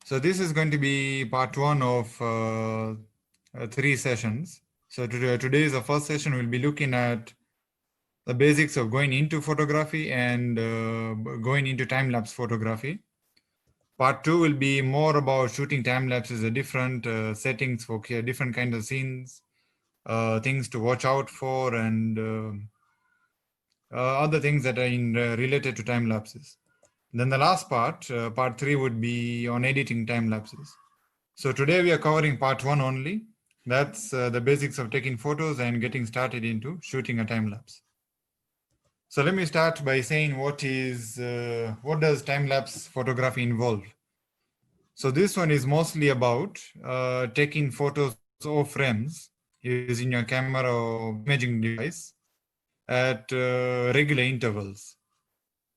So this is going to be part one of 3 sessions. So today is the first session. We'll be looking at the basics of going into photography and going into time-lapse photography. Part 2 will be more about shooting time-lapses, the different settings for different kinds of scenes, things to watch out for, and other things that are related to time-lapses. Then the last part, part 3, would be on editing time-lapses. So today we are covering part 1 only. That's the basics of taking photos and getting started into shooting a time-lapse. So let me start by saying what does time-lapse photography involve? So this one is mostly about taking photos of frames using your camera or imaging device at regular intervals.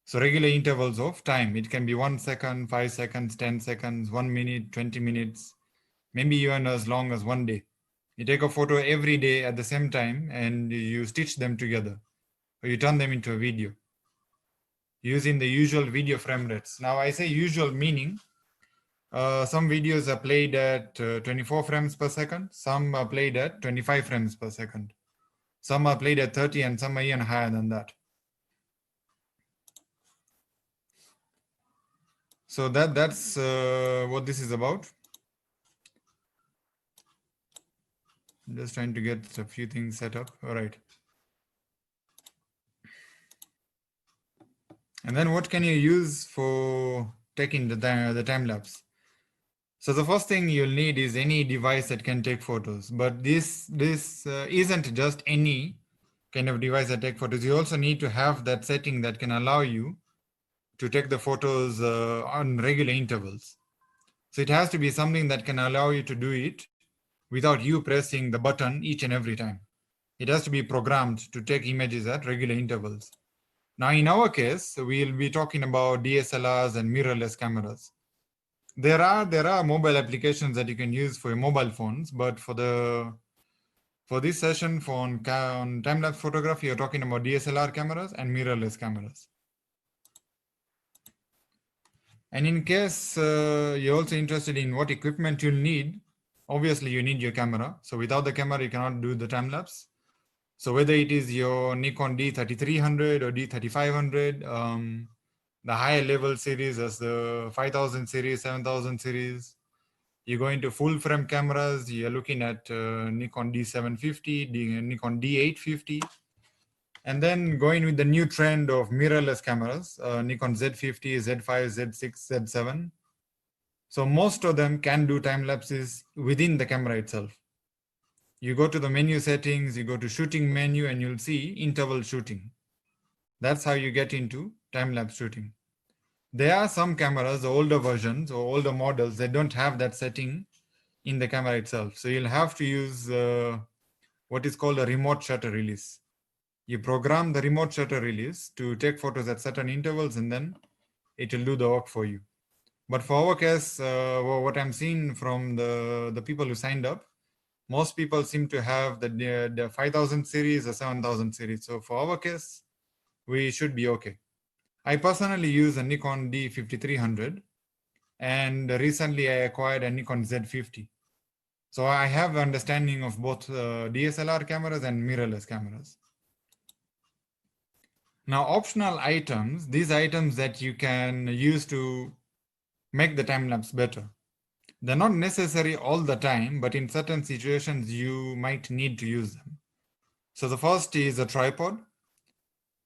So regular intervals of time. It can be 1 second, 5 seconds, 10 seconds, 1 minute, 20 minutes, maybe even as long as 1 day. You take a photo every day at the same time and you stitch them together, or you turn them into a video using the usual video frame rates. Now I say usual meaning some videos are played at 24 frames per second, some are played at 25 frames per second, some are played at 30, and some are even higher than that. So that's what this is about. I'm just trying to get a few things set up. All right. And then what can you use for taking the time lapse? So the first thing you'll need is any device that can take photos. But this isn't just any kind of device that take photos. You also need to have that setting that can allow you to take the photos on regular intervals. So it has to be something that can allow you to do it without you pressing the button each and every time. It has to be programmed to take images at regular intervals. Now, in our case, we'll be talking about DSLRs and mirrorless cameras. There are mobile applications that you can use for your mobile phones, but for this session on time-lapse photography, you're talking about DSLR cameras and mirrorless cameras. And in case you're also interested in what equipment you'll need, obviously you need your camera. So without the camera, you cannot do the time-lapse. So whether it is your Nikon D3300 or D3500, the higher level series as the 5000 series, 7000 series, you go into full frame cameras, you're looking at Nikon D750, Nikon D850, and then going with the new trend of mirrorless cameras, Nikon Z50, Z5, Z6, Z7. So most of them can do time lapses within the camera itself. You go to the menu settings, you go to shooting menu, and you'll see interval shooting. That's how you get into time-lapse shooting. There are some cameras, the older versions or older models, that don't have that setting in the camera itself. So you'll have to use what is called a remote shutter release. You program the remote shutter release to take photos at certain intervals, and then it will do the work for you. But for our case, what I'm seeing from the people who signed up, most people seem to have the 5000 series or 7000 series. So for our case, we should be okay. I personally use a Nikon D5300, and recently I acquired a Nikon Z50. So I have understanding of both DSLR cameras and mirrorless cameras. Now, optional items, these items that you can use to make the time lapse better. They're not necessary all the time, but in certain situations, you might need to use them. So the first is a tripod.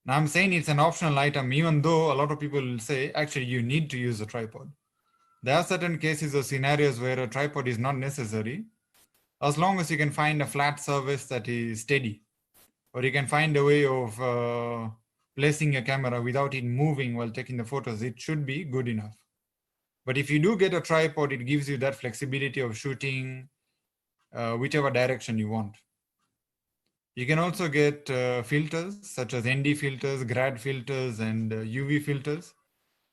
Now I'm saying it's an optional item, even though a lot of people will say, actually, you need to use a tripod. There are certain cases or scenarios where a tripod is not necessary, as long as you can find a flat surface that is steady, or you can find a way of placing your camera without it moving while taking the photos, it should be good enough. But if you do get a tripod, it gives you that flexibility of shooting whichever direction you want. You can also get filters such as ND filters, grad filters, and UV filters.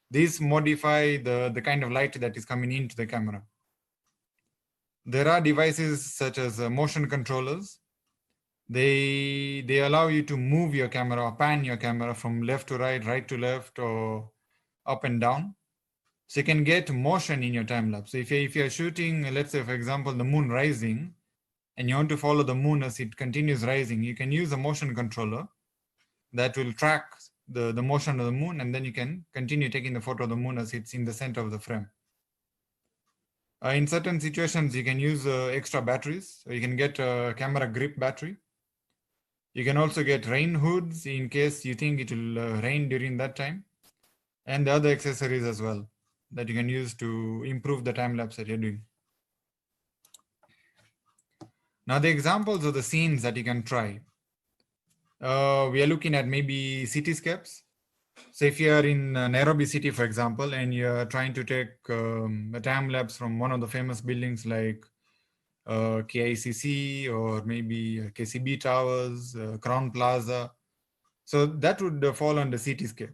These modify the kind of light that is coming into the camera. There are devices such as motion controllers. They allow you to move your camera or pan your camera from left to right, right to left, or up and down. So you can get motion in your time lapse. So if you're shooting, let's say, for example, the moon rising, and you want to follow the moon as it continues rising, you can use a motion controller that will track the motion of the moon, and then you can continue taking the photo of the moon as it's in the center of the frame. In certain situations, you can use extra batteries. So you can get a camera grip battery. You can also get rain hoods in case you think it will rain during that time, and the other accessories as well that you can use to improve the time lapse that you're doing. Now, the examples of the scenes that you can try. We are looking at maybe cityscapes. So if you are in Nairobi city, for example, and you're trying to take a time lapse from one of the famous buildings like KICC or maybe KCB Towers, Crown Plaza. So that would fall under cityscape.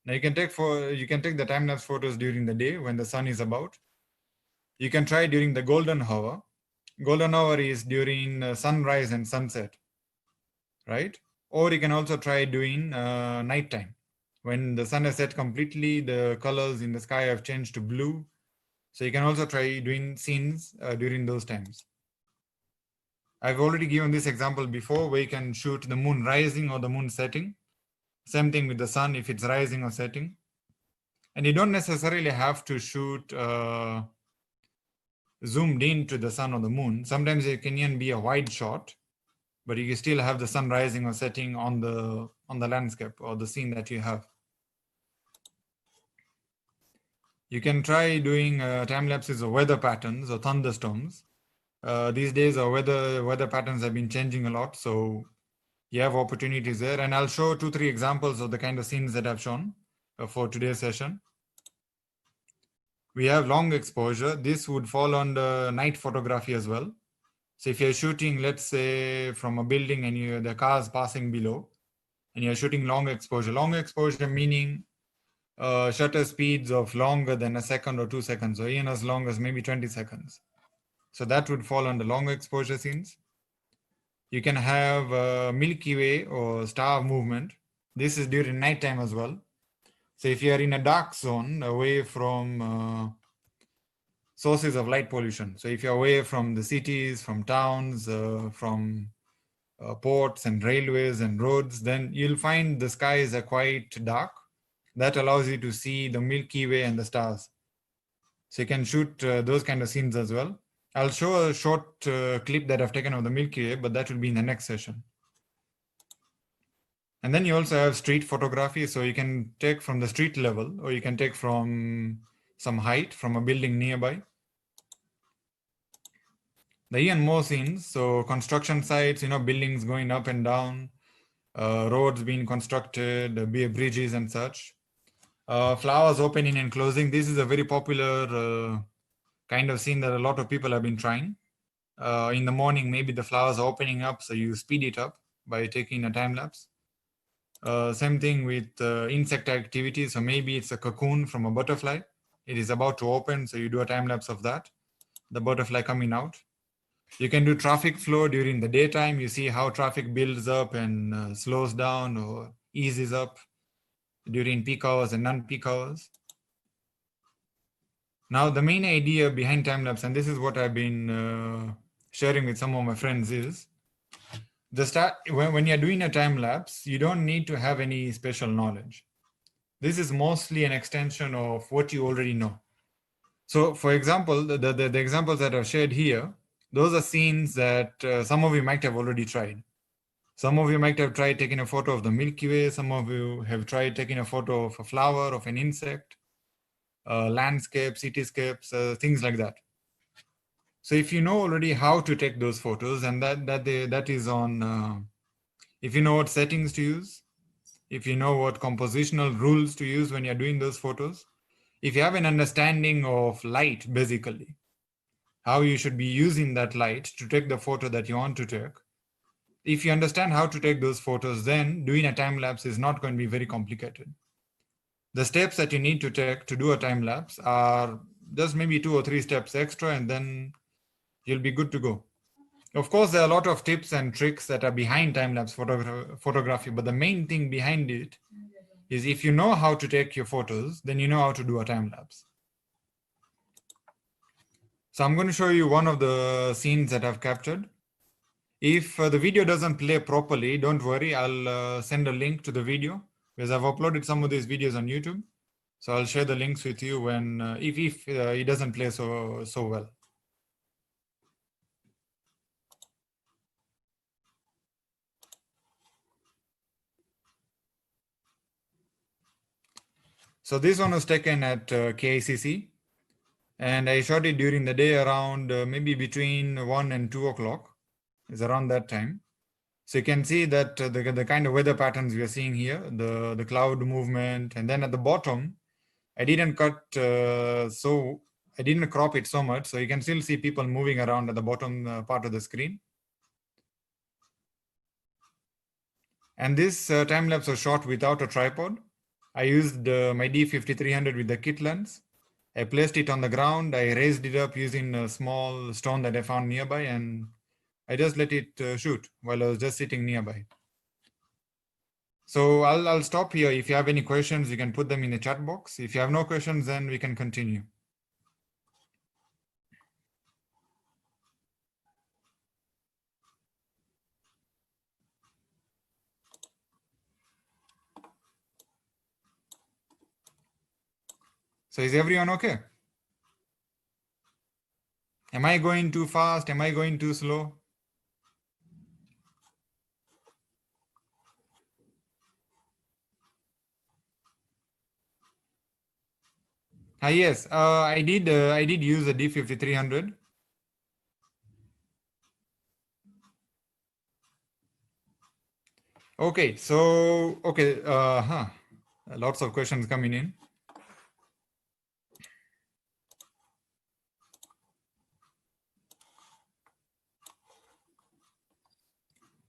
Now you can take the time lapse photos during the day when the sun is about. You can try during the golden hour. Golden hour is during sunrise and sunset, right? Or you can also try doing nighttime. When the sun has set completely, the colors in the sky have changed to blue. So you can also try doing scenes during those times. I've already given this example before where you can shoot the moon rising or the moon setting. Same thing with the sun if it's rising or setting. And you don't necessarily have to shoot zoomed into the sun or the moon. Sometimes it can even be a wide shot, but you can still have the sun rising or setting on the landscape or the scene that you have. You can try doing time lapses of weather patterns or thunderstorms. These days our weather patterns have been changing a lot, so you have opportunities there. And I'll show 2-3 examples of the kind of scenes that I've shown for today's session. We have long exposure. This would fall under night photography as well. So if you're shooting, let's say, from a building and the cars passing below, and you're shooting long exposure meaning shutter speeds of longer than a second or 2 seconds, or even as long as maybe 20 seconds. So that would fall under long exposure scenes. You can have Milky Way or star movement. This is during nighttime as well. So if you are in a dark zone away from sources of light pollution, so if you're away from the cities, from towns, from ports and railways and roads, then you'll find the skies are quite dark. That allows you to see the Milky Way and the stars. So you can shoot those kind of scenes as well. I'll show a short clip that I've taken of the Milky Way, but that will be in the next session. And then you also have street photography. So you can take from the street level, or you can take from some height from a building nearby. The even more scenes, so construction sites, buildings going up and down, roads being constructed, bridges and such. Flowers opening and closing. This is a very popular kind of scene that a lot of people have been trying. In the morning, maybe the flowers are opening up, so you speed it up by taking a time lapse. Same thing with insect activity. So maybe it's a cocoon from a butterfly. It is about to open, so you do a time lapse of that. The butterfly coming out. You can do traffic flow during the daytime. You see how traffic builds up and slows down or eases up during peak hours and non-peak hours. Now, the main idea behind time lapse, and this is what I've been sharing with some of my friends, is when you're doing a time lapse, you don't need to have any special knowledge. This is mostly an extension of what you already know. So, for example, the examples that I've shared here, those are scenes that some of you might have already tried. Some of you might have tried taking a photo of the Milky Way. Some of you have tried taking a photo of a flower, of an insect, landscape, cityscapes, things like that. So if you know already how to take those photos, and that is on, if you know what settings to use, if you know what compositional rules to use when you're doing those photos, if you have an understanding of light, basically, how you should be using that light to take the photo that you want to take. If you understand how to take those photos, then doing a time lapse is not going to be very complicated. The steps that you need to take to do a time lapse are just maybe 2 or 3 steps extra, and then you'll be good to go. Of course, there are a lot of tips and tricks that are behind time-lapse photography, but the main thing behind it is if you know how to take your photos, then you know how to do a time-lapse. So I'm going to show you one of the scenes that I've captured. If the video doesn't play properly, don't worry. I'll send a link to the video because I've uploaded some of these videos on YouTube. So I'll share the links with you when if it doesn't play so well. So this one was taken at KICC, and I shot it during the day around maybe between 1 and 2 o'clock. It's around that time. So you can see that the kind of weather patterns we are seeing here, the cloud movement, and then at the bottom, I didn't I didn't crop it so much, so you can still see people moving around at the bottom part of the screen. And this time lapse was shot without a tripod. I used my D5300 with the kit lens. I placed it on the ground. I raised it up using a small stone that I found nearby, and I just let it shoot while I was just sitting nearby. So I'll stop here. If you have any questions, you can put them in the chat box. If you have no questions, then we can continue. So is everyone okay? Am I going too fast? Am I going too slow? Yes, I did use a D5300. Okay, so lots of questions coming in.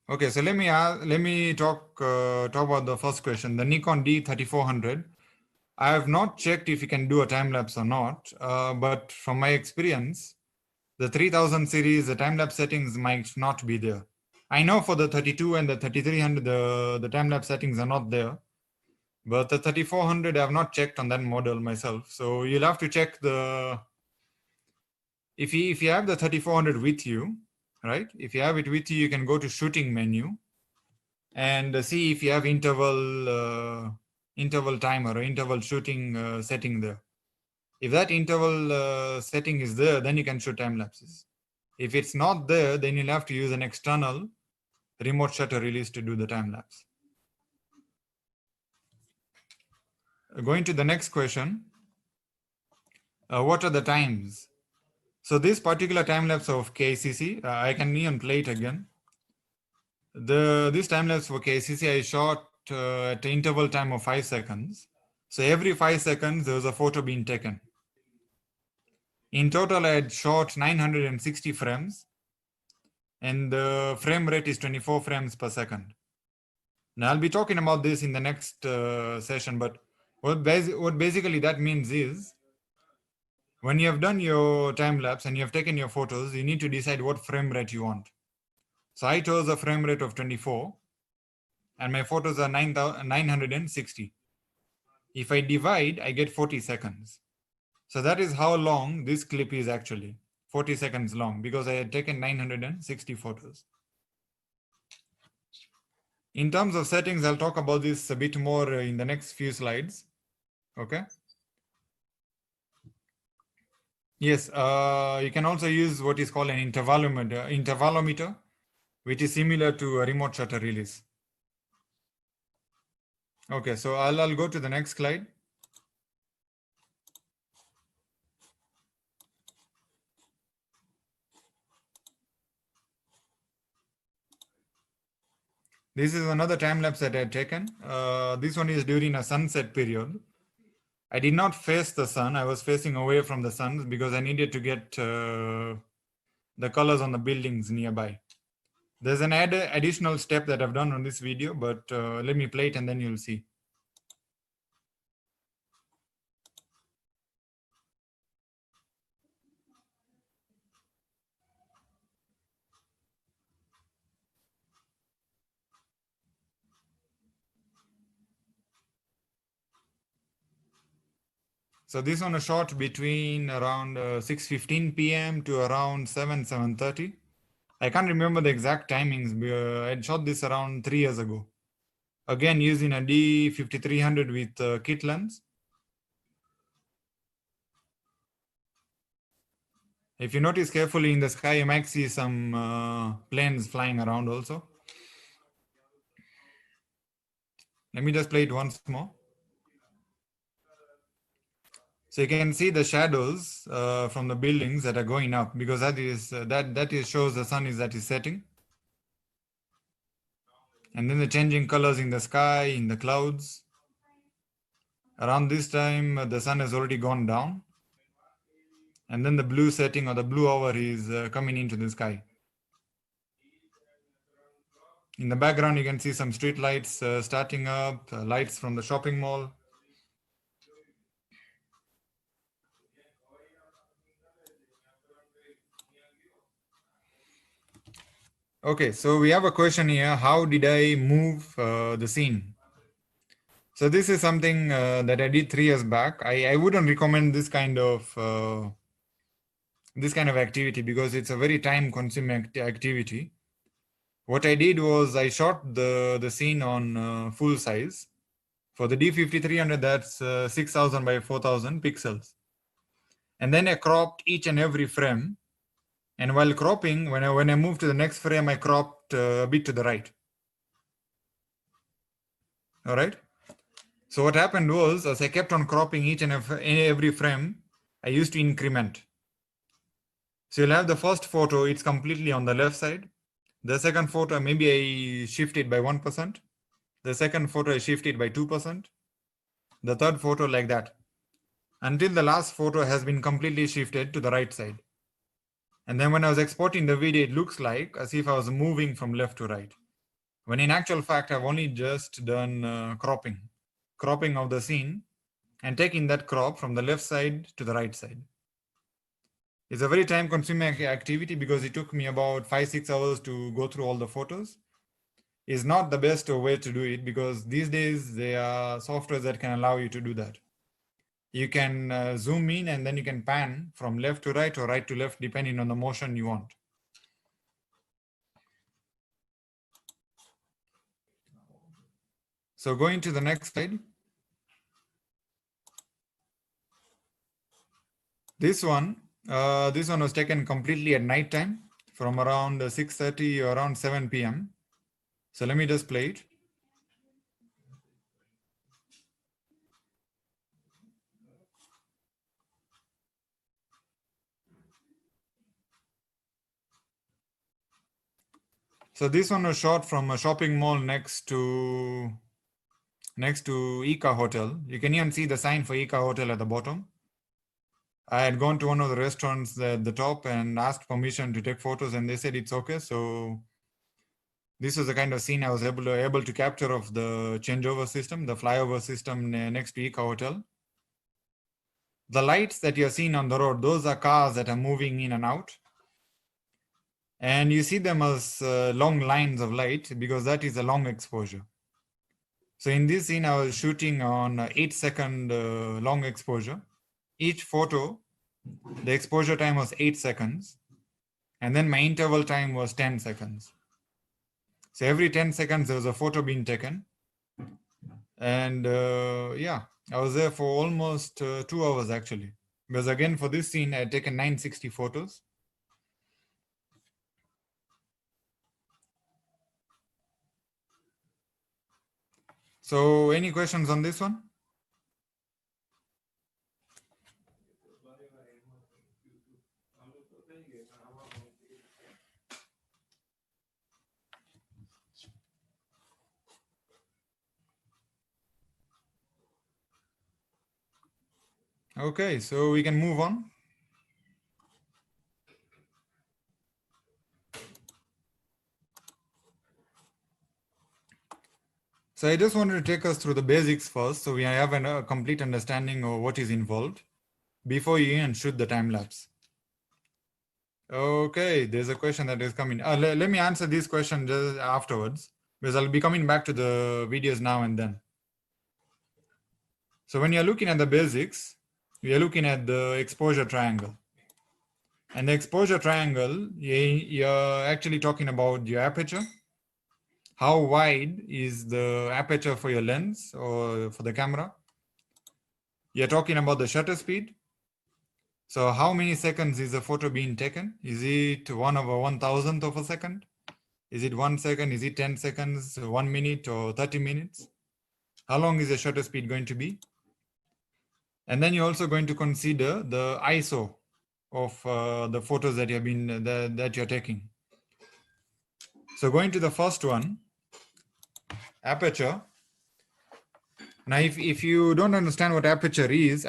Okay, so let me talk about the first question, the Nikon D3400. I have not checked if you can do a time lapse or not, but from my experience, the 3000 series, the time lapse settings might not be there. I know for the 32 and the 3300, the time lapse settings are not there, but the 3400 I have not checked on that model myself. So you'll have to check the if you have the 3400 with you, right? If you have it with you, you can go to shooting menu and see if you have interval timer or interval shooting setting there. If that interval setting is there, then you can shoot time lapses. If it's not there, then you'll have to use an external remote shutter release to do the time lapse. Going to the next question, what are the times? So this particular time lapse of KCC, I can even play it again. This time lapse for KCC I shot at an interval time of 5 seconds. So every 5 seconds there was a photo being taken. In total I had shot 960 frames and the frame rate is 24 frames per second. Now I'll be talking about this in the next session, but what basically that means is when you have done your time lapse and you have taken your photos, you need to decide what frame rate you want. So I chose a frame rate of 24 and my photos are 960. If I divide, I get 40 seconds. So that is how long this clip is actually, 40 seconds long, because I had taken 960 photos. In terms of settings, I'll talk about this a bit more in the next few slides. Okay. Yes, you can also use what is called an intervalometer, which is similar to a remote shutter release. Okay, so I'll go to the next slide. This is another time lapse that I had taken. This one is during a sunset period. I did not face the sun. I was facing away from the sun because I needed to get the colors on the buildings nearby. There's an additional step that I've done on this video, but let me play it and then you'll see. So this one was shot between around 6:15 p.m. to around 7:30. I can't remember the exact timings. I shot this around 3 years ago. Again, using a D5300 with kit lens. If you notice carefully in the sky, you might see some planes flying around also. Let me just play it once more. So you can see the shadows from the buildings that are going up, because that shows the sun is setting. And then the changing colors in the sky, in the clouds. Around this time, the sun has already gone down. And then the blue setting or the blue hour is coming into the sky. In the background, you can see some street lights starting up, lights from the shopping mall. Okay, so we have a question here. How did I move the scene? So this is something that I did 3 years back. I wouldn't recommend this kind of activity because it's a very time-consuming activity. What I did was I shot the scene on full size. For the D5300, that's 6,000 by 4,000 pixels. And then I cropped each and every frame. And while cropping, when I moved to the next frame, I cropped a bit to the right. All right. So what happened was, as I kept on cropping each and every frame, I used to increment. So you'll have the first photo, it's completely on the left side. The second photo, maybe I shifted by 1%. The second photo, I shifted by 2%. The third photo, like that. Until the last photo has been completely shifted to the right side. And then when I was exporting the video, it looks like as if I was moving from left to right. When in actual fact, I've only just done cropping of the scene and taking that crop from the left side to the right side. It's a very time-consuming activity because it took me about 5-6 hours to go through all the photos. It's not the best way to do it because these days there are softwares that can allow you to do that. You can zoom in and then you can pan from left to right or right to left depending on the motion you want. So going to the next slide. This one was taken completely at night time from around 6:30 or around 7 p.m. So let me just play it. So this one was shot from a shopping mall next to Ika Hotel. You can even see the sign for Ika Hotel at the bottom. I had gone to one of the restaurants at the top and asked permission to take photos, and they said it's okay. So this was the kind of scene I was able to capture of the changeover system, the flyover system next to Ika Hotel. The lights that you're seeing on the road, those are cars that are moving in and out. And you see them as long lines of light because that is a long exposure. So in this scene, I was shooting on 8-second long exposure. Each photo, the exposure time was 8 seconds. And then my interval time was 10 seconds. So every 10 seconds, there was a photo being taken. And yeah, I was there for almost 2 hours actually. Because again, for this scene, I had taken 960 photos. So any questions on this one? Okay, so we can move on. So I just wanted to take us through the basics first, so we have a complete understanding of what is involved before you even shoot the time lapse. Okay, there's a question that is coming. Let me answer this question just afterwards, because I'll be coming back to the videos now and then. So when you're looking at the basics, we are looking at the exposure triangle. And the exposure triangle, you're actually talking about your aperture. How wide is the aperture for your lens or for the camera? You're talking about the shutter speed. So how many seconds is a photo being taken? Is it 1/1000th of a second? Is it 1 second? Is it 10 seconds, 1 minute, or 30 minutes? How long is the shutter speed going to be? And then you're also going to consider the ISO of the photos that you're taking. So going to the first one, aperture. Now, if you don't understand what aperture is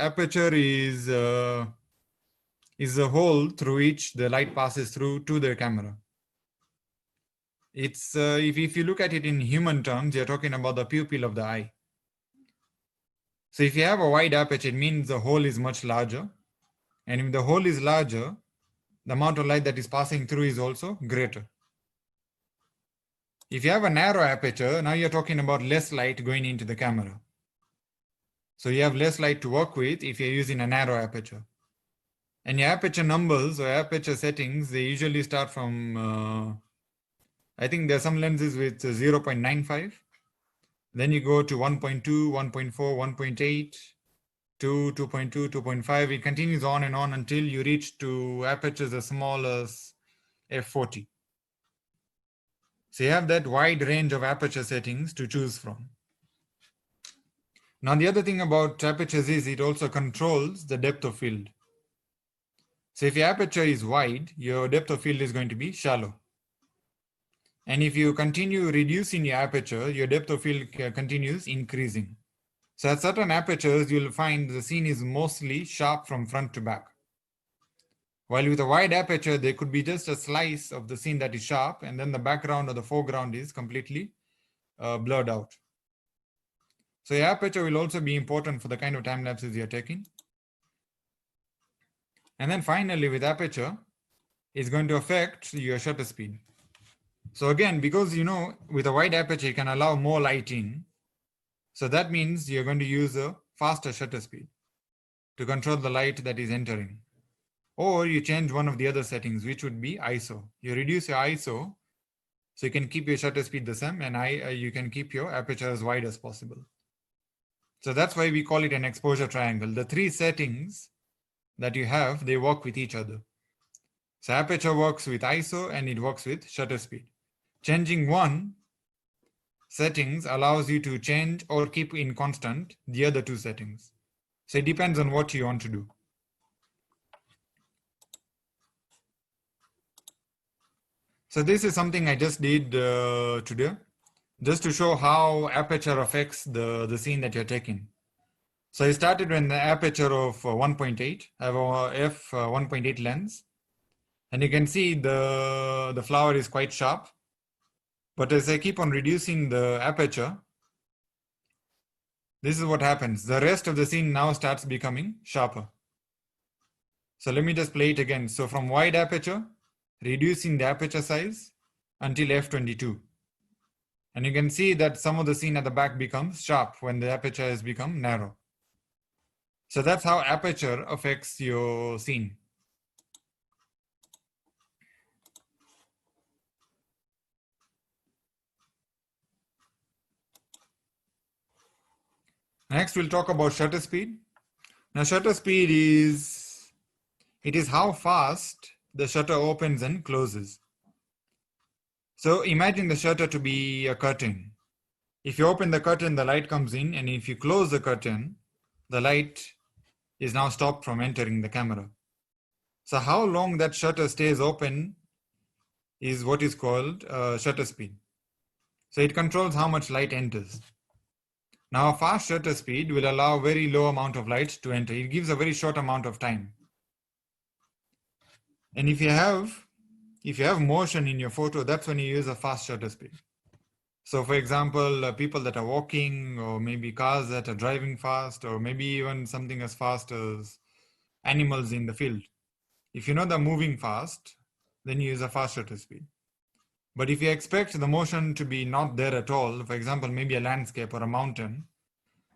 the hole through which the light passes through to the camera. It's if you look at it in human terms, you're talking about the pupil of the eye. So if you have a wide aperture, it means the hole is much larger. And if the hole is larger, the amount of light that is passing through is also greater. If you have a narrow aperture, now you're talking about less light going into the camera. So you have less light to work with if you're using a narrow aperture. And your aperture numbers or aperture settings, they usually start from, I think there are some lenses with 0.95. Then you go to 1.2, 1.4, 1.8, 2, 2.2, 2.5. It continues on and on until you reach to apertures as small as f40. So you have that wide range of aperture settings to choose from. Now, the other thing about apertures is it also controls the depth of field. So if your aperture is wide, your depth of field is going to be shallow. And if you continue reducing your aperture, your depth of field continues increasing. So at certain apertures, you'll find the scene is mostly sharp from front to back. While with a wide aperture, there could be just a slice of the scene that is sharp, and then the background or the foreground is completely blurred out. So your aperture will also be important for the kind of time lapses you're taking. And then finally, with aperture, it's going to affect your shutter speed. So again, because with a wide aperture, you can allow more light in. So that means you're going to use a faster shutter speed to control the light that is entering. Or you change one of the other settings, which would be ISO. You reduce your ISO, so you can keep your shutter speed the same, and you can keep your aperture as wide as possible. So that's why we call it an exposure triangle. The three settings that you have, they work with each other. So aperture works with ISO and it works with shutter speed. Changing one settings allows you to change or keep in constant the other two settings. So it depends on what you want to do. So this is something I just did today, just to show how aperture affects the scene that you're taking. So I started with the aperture of 1.8. I have a f1.8 lens. And you can see the flower is quite sharp. But as I keep on reducing the aperture, this is what happens. The rest of the scene now starts becoming sharper. So let me just play it again. So from wide aperture, reducing the aperture size until f22. And you can see that some of the scene at the back becomes sharp when the aperture has become narrow. So that's how aperture affects your scene. Next, we'll talk about shutter speed. Now, shutter speed is how fast the shutter opens and closes. So imagine the shutter to be a curtain. If you open the curtain, the light comes in, and if you close the curtain, the light is now stopped from entering the camera. So how long that shutter stays open is what is called shutter speed. So it controls how much light enters. Now, a fast shutter speed will allow very low amount of light to enter. It gives a very short amount of time. And if you have motion in your photo, that's when you use a fast shutter speed. So for example, people that are walking, or maybe cars that are driving fast, or maybe even something as fast as animals in the field. If you know they're moving fast, then you use a fast shutter speed. But if you expect the motion to be not there at all, for example, maybe a landscape or a mountain,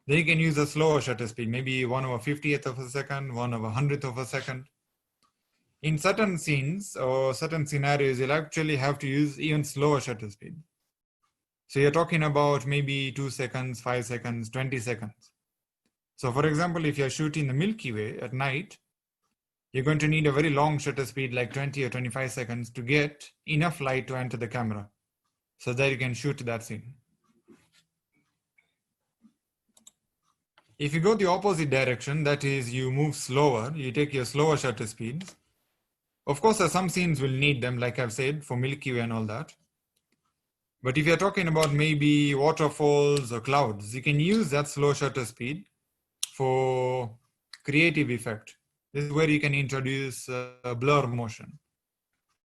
Then you can use a slower shutter speed, maybe 1/50th of a second, 1/100th of a second. In certain scenes or certain scenarios, you'll actually have to use even slower shutter speed. So you're talking about maybe 2 seconds, 5 seconds, 20 seconds. So for example, if you're shooting the Milky Way at night, you're going to need a very long shutter speed, like 20 or 25 seconds, to get enough light to enter the camera so that you can shoot that scene. If you go the opposite direction, that is, you move slower, you take your slower shutter speeds. Of course, some scenes will need them, like I've said, for Milky Way and all that. But if you're talking about maybe waterfalls or clouds, you can use that slow shutter speed for creative effect. This is where you can introduce blur motion.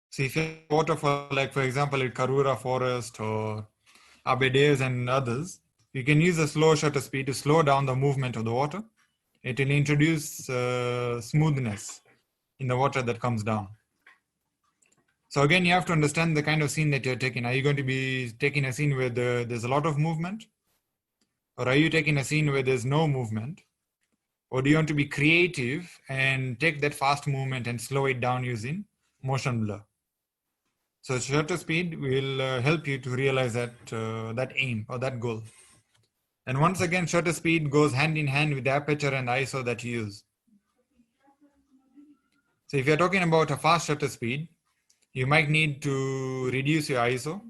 So if you have waterfall, like for example, at Karura Forest or Abedes and others, you can use a slow shutter speed to slow down the movement of the water. It will introduce smoothness in the water that comes down. So again, you have to understand the kind of scene that you're taking. Are you going to be taking a scene where there's a lot of movement? Or are you taking a scene where there's no movement? Or do you want to be creative and take that fast movement and slow it down using motion blur? So shutter speed will help you to realize that aim or that goal. And once again, shutter speed goes hand in hand with the aperture and ISO that you use. So if you're talking about a fast shutter speed, you might need to reduce your ISO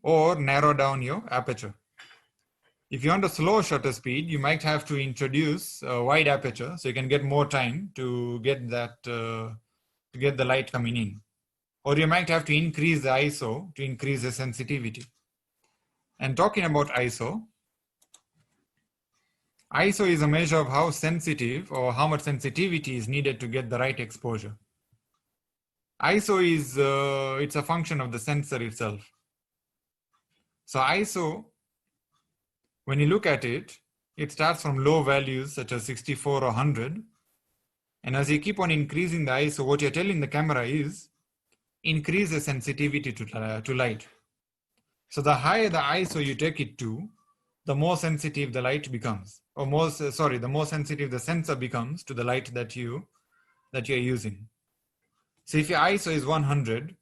or narrow down your aperture. If you want a slow shutter speed, you might have to introduce a wide aperture so you can get more time to get that to get the light coming in. Or you might have to increase the ISO to increase the sensitivity. And talking about ISO is a measure of how sensitive or how much sensitivity is needed to get the right exposure. ISO is it's a function of the sensor itself. So ISO, when you look at it, it starts from low values such as 64 or 100. And as you keep on increasing the ISO, what you're telling the camera is increase the sensitivity to light. So the higher the ISO you take it to, the more sensitive the light becomes, or the more sensitive the sensor becomes to the light that you're using. So if your ISO is 100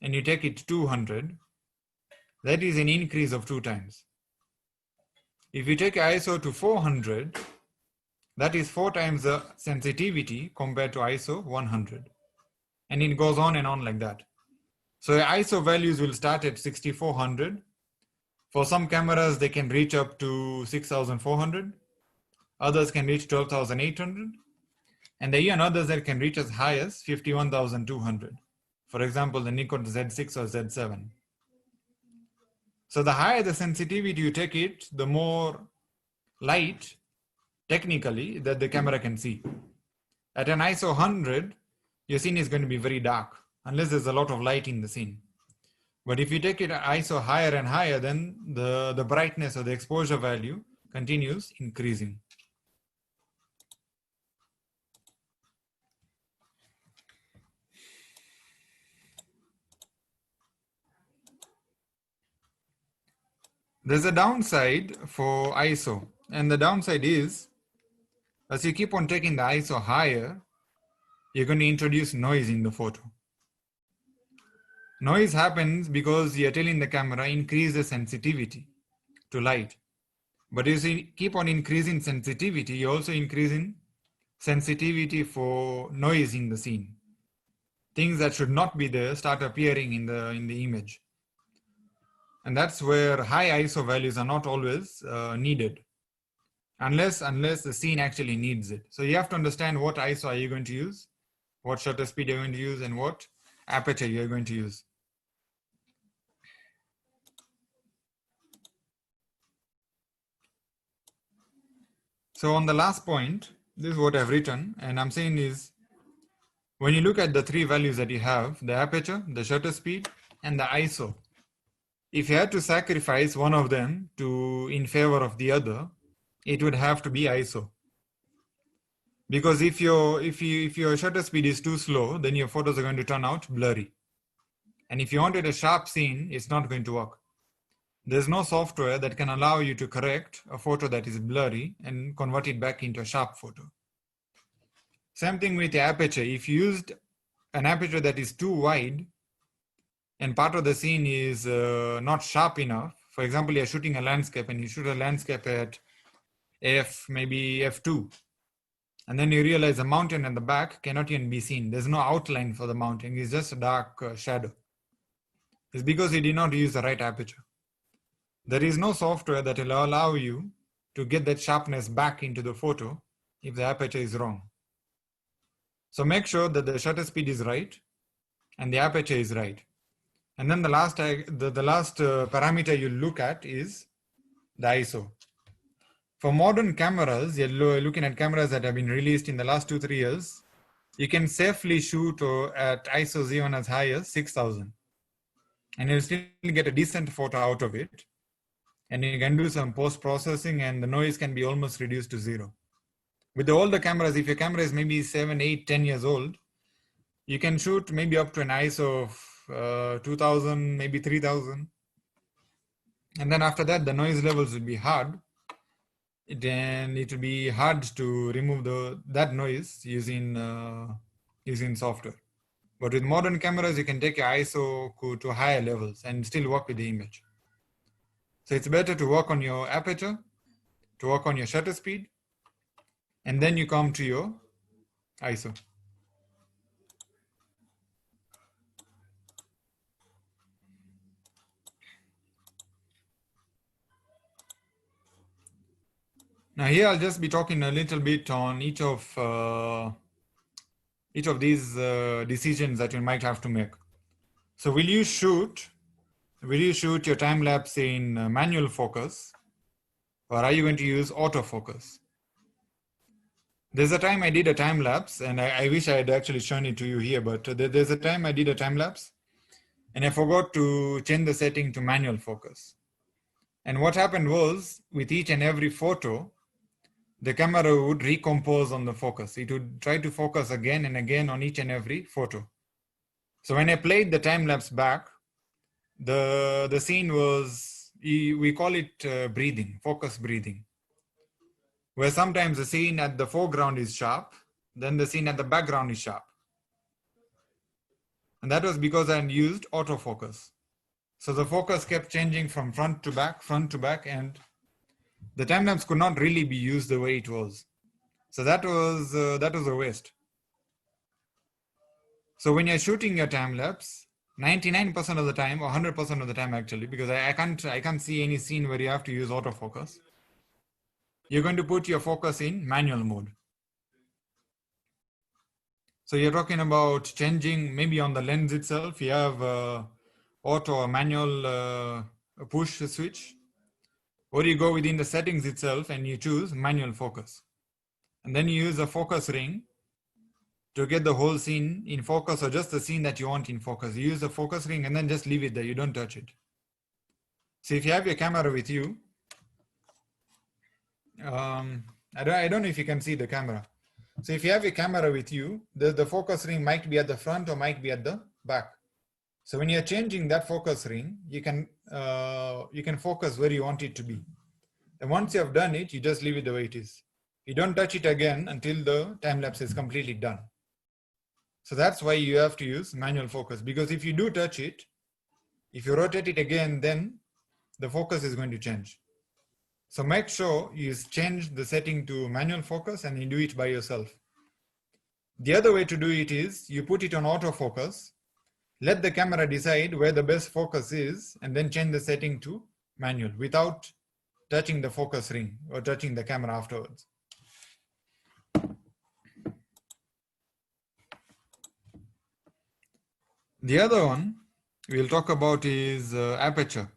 and you take it to 200, that is an increase of 2 times. If you take ISO to 400, that is 4 times the sensitivity compared to ISO 100. And it goes on and on like that. So ISO values will start at 6400. For some cameras, they can reach up to 6400. Others can reach 12800. And there are even others that can reach as high as 51200. For example, the Nikon Z6 or Z7. So the higher the sensitivity you take it, the more light, technically, that the camera can see. At an ISO 100, your scene is going to be very dark, unless there's a lot of light in the scene. But if you take it ISO higher and higher, then the brightness or the exposure value continues increasing. There's a downside for ISO, and the downside is, as you keep on taking the ISO higher, you're going to introduce noise in the photo. Noise happens because you're telling the camera increase the sensitivity to light. But as you keep on increasing sensitivity, you're also increasing sensitivity for noise in the scene. Things that should not be there start appearing in the image. And that's where high ISO values are not always needed, unless the scene actually needs it. So you have to understand what ISO are you going to use, what shutter speed you're going to use, and what aperture you're going to use. So on the last point, this is what I've written, and I'm saying is, when you look at the 3 values that you have, the aperture, the shutter speed, and the ISO, if you had to sacrifice one of them in favor of the other, it would have to be ISO. Because if your shutter speed is too slow, then your photos are going to turn out blurry. And if you wanted a sharp scene, it's not going to work. There's no software that can allow you to correct a photo that is blurry and convert it back into a sharp photo. Same thing with the aperture. If you used an aperture that is too wide and part of the scene is not sharp enough, for example, you're shooting a landscape and you shoot a landscape at maybe f2, and then you realize the mountain at the back cannot even be seen. There's no outline for the mountain. It's just a dark shadow. It's because you did not use the right aperture. There is no software that will allow you to get that sharpness back into the photo if the aperture is wrong. So make sure that the shutter speed is right and the aperture is right. And then the last parameter you look at is the ISO. For modern cameras, you're looking at cameras that have been released in the last 2-3 years, you can safely shoot at ISOs even as high as 6,000. And you'll still get a decent photo out of it. And you can do some post-processing and the noise can be almost reduced to zero. With the older cameras, if your camera is maybe 7, 8, 10 years old, you can shoot maybe up to an ISO of 2,000, maybe 3,000. And then after that, the noise levels will be hard. Then it will be hard to remove that noise using software. But with modern cameras, you can take your ISO to higher levels and still work with the image. So it's better to work on your aperture, to work on your shutter speed, and then you come to your ISO. Now here I'll just be talking a little bit on each of these decisions that you might have to make. So will you shoot your time lapse in manual focus, or are you going to use autofocus? There's a time I did a time lapse, and I wish I had actually shown it to you here, but there's a time I did a time lapse and I forgot to change the setting to manual focus. And what happened was, with each and every photo, the camera would recompose on the focus. It would try to focus again and again on each and every photo. So when I played the time lapse back, the scene was, we call it breathing, focus breathing, where sometimes the scene at the foreground is sharp, then the scene at the background is sharp. And that was because I used autofocus. So the focus kept changing from front to back, and the time lapse could not really be used the way it was. So that was a waste. So when you're shooting your time lapse, 99% of the time, or 100% of the time actually, because I can't see any scene where you have to use autofocus, you're going to put your focus in manual mode. So you're talking about changing maybe on the lens itself. You have auto or manual push switch, or you go within the settings itself and you choose manual focus. And then you use a focus ring to get the whole scene in focus, or just the scene that you want in focus. You use the focus ring and then just leave it there. You don't touch it. So if you have your camera with you, I don't know if you can see the camera. So if you have your camera with you, the focus ring might be at the front or might be at the back. So when you're changing that focus ring, you can focus where you want it to be. And once you have done it, you just leave it the way it is. You don't touch it again until the time lapse is completely done. So that's why you have to use manual focus, because if you do touch it, if you rotate it again, then the focus is going to change. So make sure you change the setting to manual focus and you do it by yourself. The other way to do it is you put it on autofocus, let the camera decide where the best focus is, and then change the setting to manual without touching the focus ring or touching the camera afterwards. The other one we'll talk about is aperture.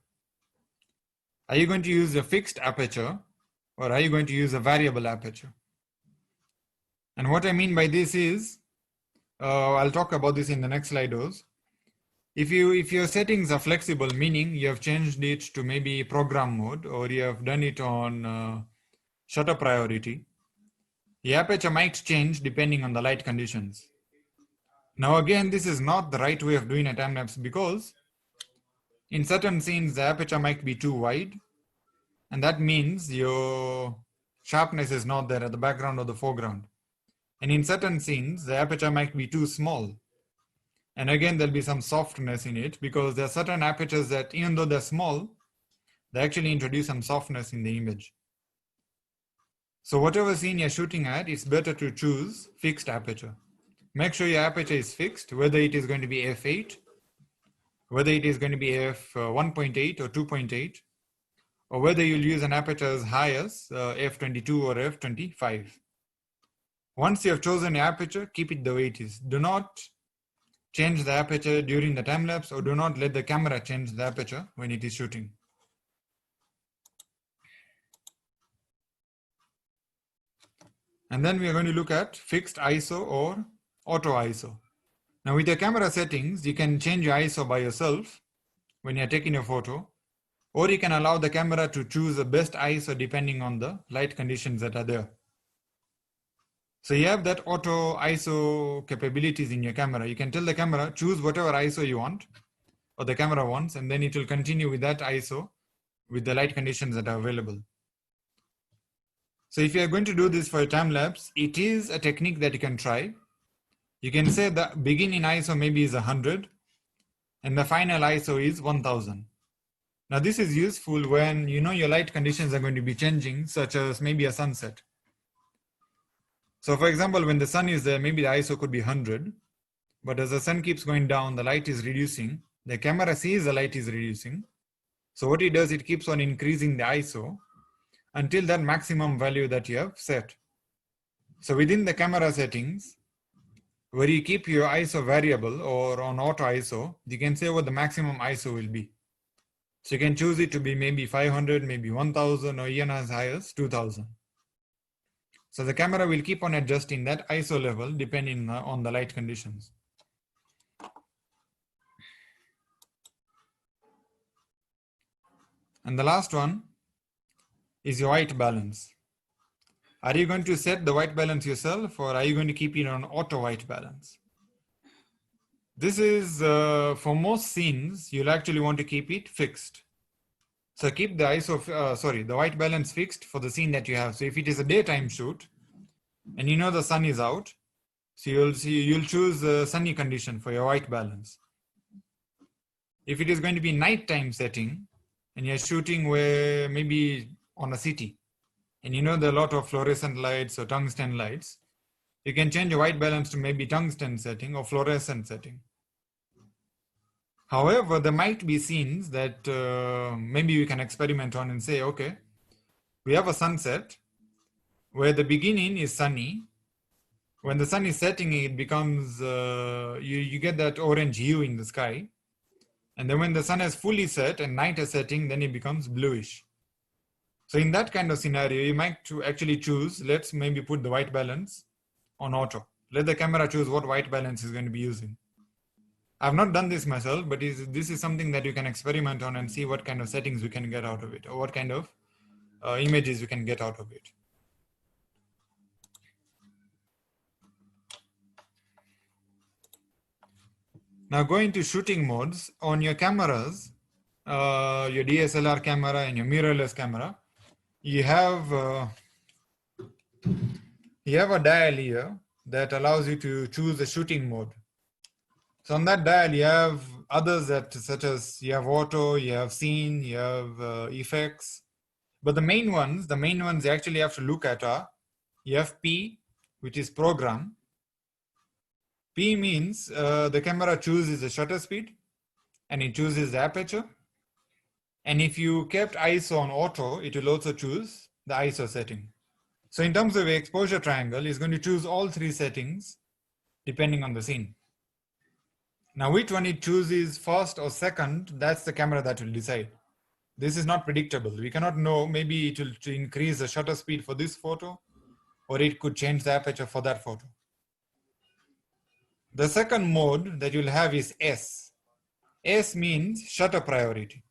Are you going to use a fixed aperture or are you going to use a variable aperture? And what I mean by this is, I'll talk about this in the next slide. If your settings are flexible, meaning you have changed it to maybe program mode, or you have done it on shutter priority, the aperture might change depending on the light conditions. Now again, this is not the right way of doing a time lapse, because In certain scenes, the aperture might be too wide, and that means your sharpness is not there at the background or the foreground. And in certain scenes, the aperture might be too small. And again, there'll be some softness in it because there are certain apertures that, even though they're small, they actually introduce some softness in the image. So whatever scene you're shooting at, it's better to choose fixed aperture. Make sure your aperture is fixed, whether it is going to be f8, whether it is going to be f1.8 or 2.8, or whether you'll use an aperture as high as f22 or f25. Once you have chosen your aperture, keep it the way it is. Do not change the aperture during the time lapse, or do not let the camera change the aperture when it is shooting. And then we are going to look at fixed ISO or auto ISO. Now with your camera settings, you can change your ISO by yourself when you're taking a photo, or you can allow the camera to choose the best ISO depending on the light conditions that are there. So you have that auto ISO capabilities in your camera. You can tell the camera, choose whatever ISO you want, or the camera wants, and then it will continue with that ISO with the light conditions that are available. So if you are going to do this for a time lapse, it is a technique that you can try. You can say the beginning ISO maybe is 100 and the final ISO is 1000. Now this is useful when you know your light conditions are going to be changing, such as maybe a sunset. So for example, when the sun is there, maybe the ISO could be 100, but as the sun keeps going down, the light is reducing. The camera sees the light is reducing. So what it does, it keeps on increasing the ISO until that maximum value that you have set. So within the camera settings, where you keep your ISO variable or on auto ISO, you can say what the maximum ISO will be. So you can choose it to be maybe 500, maybe 1000, or even as high as 2000. So the camera will keep on adjusting that ISO level depending on the light conditions. And the last one is your white balance. Are you going to set the white balance yourself, or are you going to keep it on auto white balance? This is for most scenes, you'll actually want to keep it fixed. So keep the ISO, the white balance fixed for the scene that you have. So if it is a daytime shoot and you know the sun is out, so you'll choose a sunny condition for your white balance. If it is going to be nighttime setting and you're shooting where maybe on a city, and you know there are a lot of fluorescent lights or tungsten lights, you can change your white balance to maybe tungsten setting or fluorescent setting. However, there might be scenes that maybe you can experiment on and say, okay, we have a sunset where the beginning is sunny. When the sun is setting, it becomes, you get that orange hue in the sky. And then when the sun has fully set and night is setting, then it becomes bluish. So in that kind of scenario, you might actually choose, let's maybe put the white balance on auto. Let the camera choose what white balance is going to be using. I've not done this myself, but this is something that you can experiment on and see what kind of settings you can get out of it, or what kind of images you can get out of it. Now going to shooting modes on your cameras, your DSLR camera and your mirrorless camera, you have a dial here that allows you to choose the shooting mode. So on that dial, you have others that such as you have auto, you have scene, you have effects. But the main ones you actually have to look at are, you have P, which is program. P means the camera chooses the shutter speed and it chooses the aperture. And if you kept ISO on auto, it will also choose the ISO setting. So in terms of exposure triangle, it's going to choose all three settings depending on the scene. Now, which one it chooses first or second, that's the camera that will decide. This is not predictable. We cannot know, maybe it will increase the shutter speed for this photo, or it could change the aperture for that photo. The second mode that you'll have is S. S means shutter priority.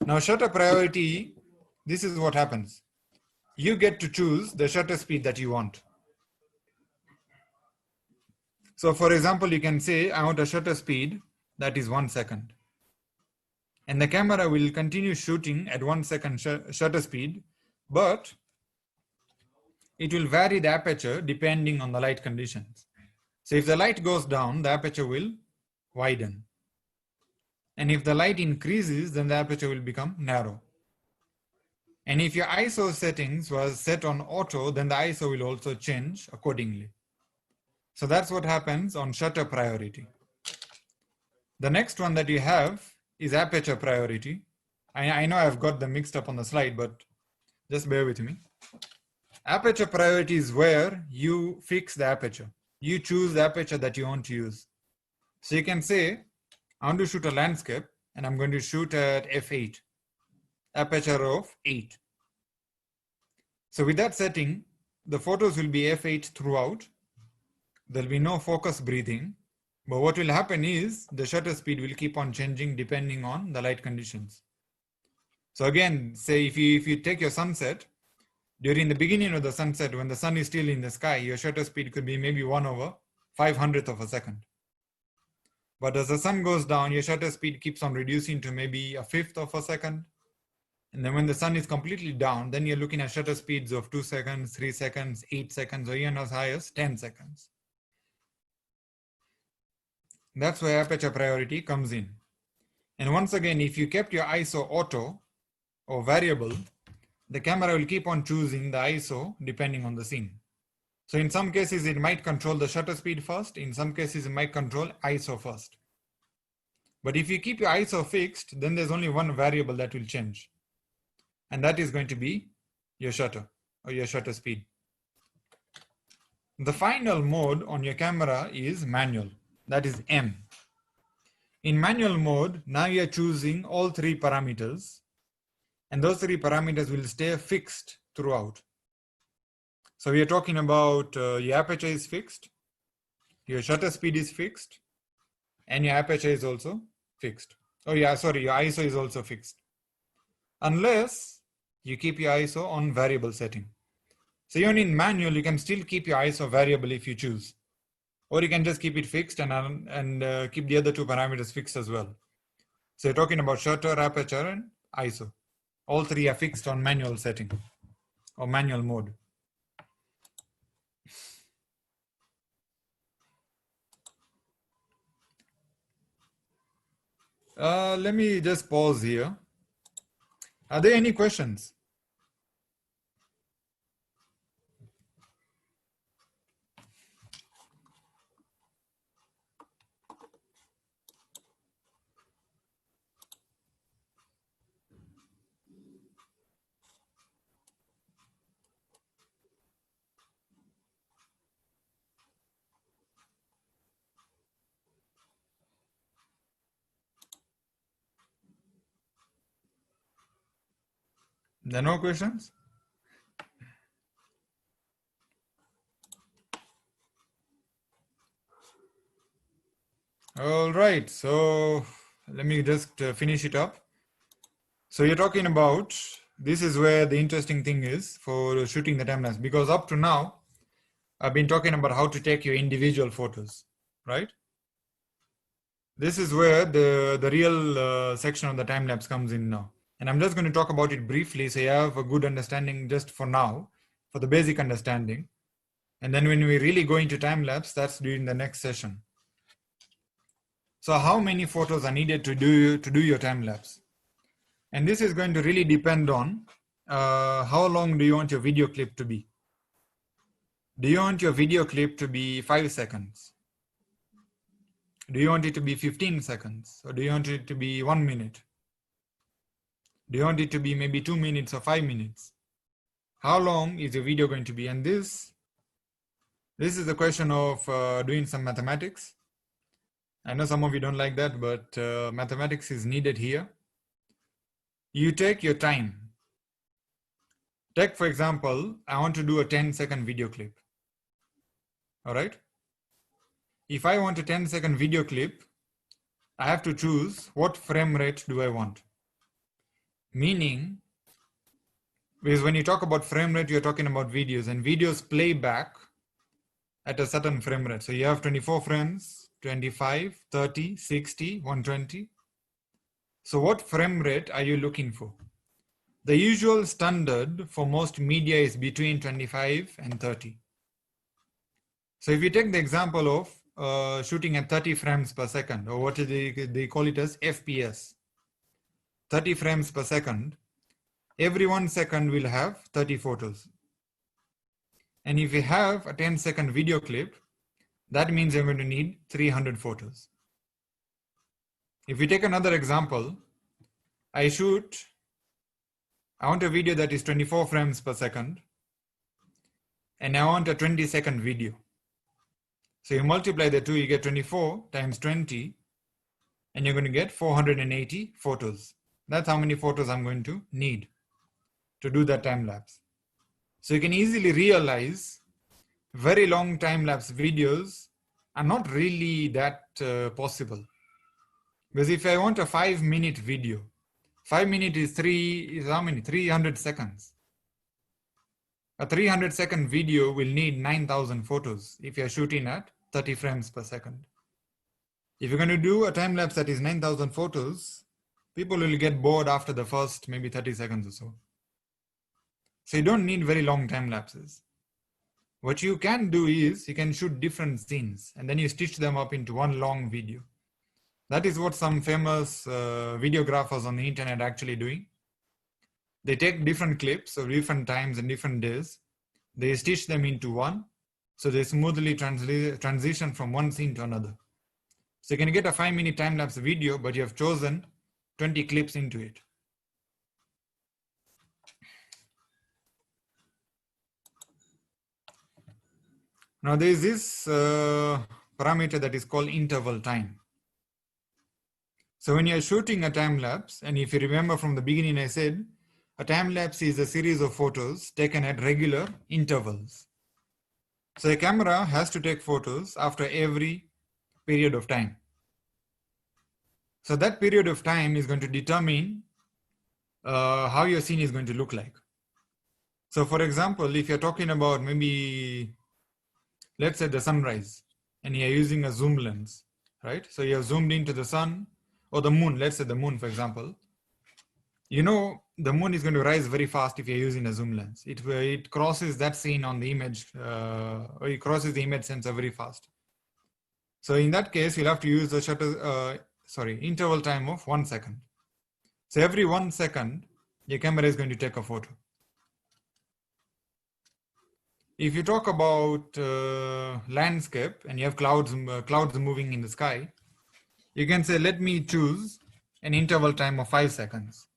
Now, shutter priority, this is what happens. You get to choose the shutter speed that you want. So for example, you can say, I want a shutter speed that is 1 second. and the camera will continue shooting at 1 second shutter speed, but it will vary the aperture depending on the light conditions. So if the light goes down, the aperture will widen. And if the light increases, then the aperture will become narrow. And if your ISO settings was set on auto, then the ISO will also change accordingly. So that's what happens on shutter priority. The next one that you have is aperture priority. I know I've got them mixed up on the slide, but just bear with me. Aperture priority is where you fix the aperture. You choose the aperture that you want to use. So you can say, I want to shoot a landscape and I'm going to shoot at f8, aperture of 8. So with that setting, the photos will be f8 throughout. There'll be no focus breathing. But what will happen is the shutter speed will keep on changing depending on the light conditions. So again, say if you take your sunset, during the beginning of the sunset, when the sun is still in the sky, your shutter speed could be maybe 1/500th of a second. But as the sun goes down, your shutter speed keeps on reducing to maybe 1/5 of a second. And then when the sun is completely down, then you're looking at shutter speeds of 2 seconds, 3 seconds, 8 seconds, or even as high as 10 seconds. That's where aperture priority comes in. And once again, if you kept your ISO auto or variable, the camera will keep on choosing the ISO depending on the scene. So in some cases, it might control the shutter speed first. In some cases, it might control ISO first. But if you keep your ISO fixed, then there's only one variable that will change. And that is going to be your shutter or your shutter speed. The final mode on your camera is manual. That is M. In manual mode, now you're choosing all 3 parameters. And those 3 parameters will stay fixed throughout. So we are talking about your aperture is fixed, your shutter speed is fixed, and your aperture is also fixed. Oh yeah, sorry, your ISO is also fixed. Unless you keep your ISO on variable setting. So even in manual, you can still keep your ISO variable if you choose. Or you can just keep it fixed and keep the other 2 parameters fixed as well. So you're talking about shutter, aperture, and ISO. All 3 are fixed on manual setting or manual mode. Let me just pause here. Are there any questions? There are no questions? All right, so let me just finish it up. So you're talking about, this is where the interesting thing is for shooting the time lapse, because up to now, I've been talking about how to take your individual photos, right? This is where the real section of the time lapse comes in now. And I'm just going to talk about it briefly so you have a good understanding just for now, for the basic understanding. And then when we really go into time lapse, that's during the next session. So how many photos are needed to do your time lapse? And this is going to really depend on how long do you want your video clip to be? Do you want your video clip to be 5 seconds? Do you want it to be 15 seconds? Or do you want it to be 1 minute? Do you want it to be maybe 2 minutes or 5 minutes? How long is your video going to be? And this is a question of doing some mathematics. I know some of you don't like that, but mathematics is needed here. You take your time. Take, for example, I want to do a 10-second video clip. All right. If I want a 10-second video clip, I have to choose what frame rate do I want. Meaning, because when you talk about frame rate, you're talking about videos, and videos play back at a certain frame rate. So you have 24 frames, 25, 30, 60, 120. So what frame rate are you looking for? The usual standard for most media is between 25 and 30. So if you take the example of shooting at 30 frames per second, or what they call it as FPS, 30 frames per second, every 1 second will have 30 photos. And if you have a 10-second video clip, that means you're going to need 300 photos. If we take another example, I want a video that is 24 frames per second, and I want a 20-second video. So you multiply the two, you get 24 times 20, and you're going to get 480 photos. That's how many photos I'm going to need to do that time lapse. So you can easily realize very long time lapse videos are not really that possible. Because if I want a 5-minute video, 5 minutes is how many? 300 seconds. A 300-second video will need 9,000 photos if you're shooting at 30 frames per second. If you're going to do a time lapse that is 9,000 photos, people will get bored after the first maybe 30 seconds or so. So you don't need very long time lapses. What you can do is you can shoot different scenes and then you stitch them up into one long video. That is what some famous videographers on the internet are actually doing. They take different clips of different times and different days. They stitch them into one, so they smoothly transition from one scene to another. So you can get a 5-minute time-lapse video, but you have chosen 20 clips into it. Now there is this parameter that is called interval time. So when you're shooting a time lapse, and if you remember from the beginning I said, a time lapse is a series of photos taken at regular intervals. So a camera has to take photos after every period of time. So that period of time is going to determine how your scene is going to look like. So for example, if you're talking about maybe, let's say the sunrise, and you're using a zoom lens, right? So you have zoomed into the sun or the moon, let's say the moon, for example. You know, the moon is going to rise very fast if you're using a zoom lens. It crosses that scene on the image, or it crosses the image sensor very fast. So in that case, you'll have to use the interval time of 1 second. So every 1 second, your camera is going to take a photo. If you talk about landscape and you have clouds moving in the sky, you can say, let me choose an interval time of 5 seconds.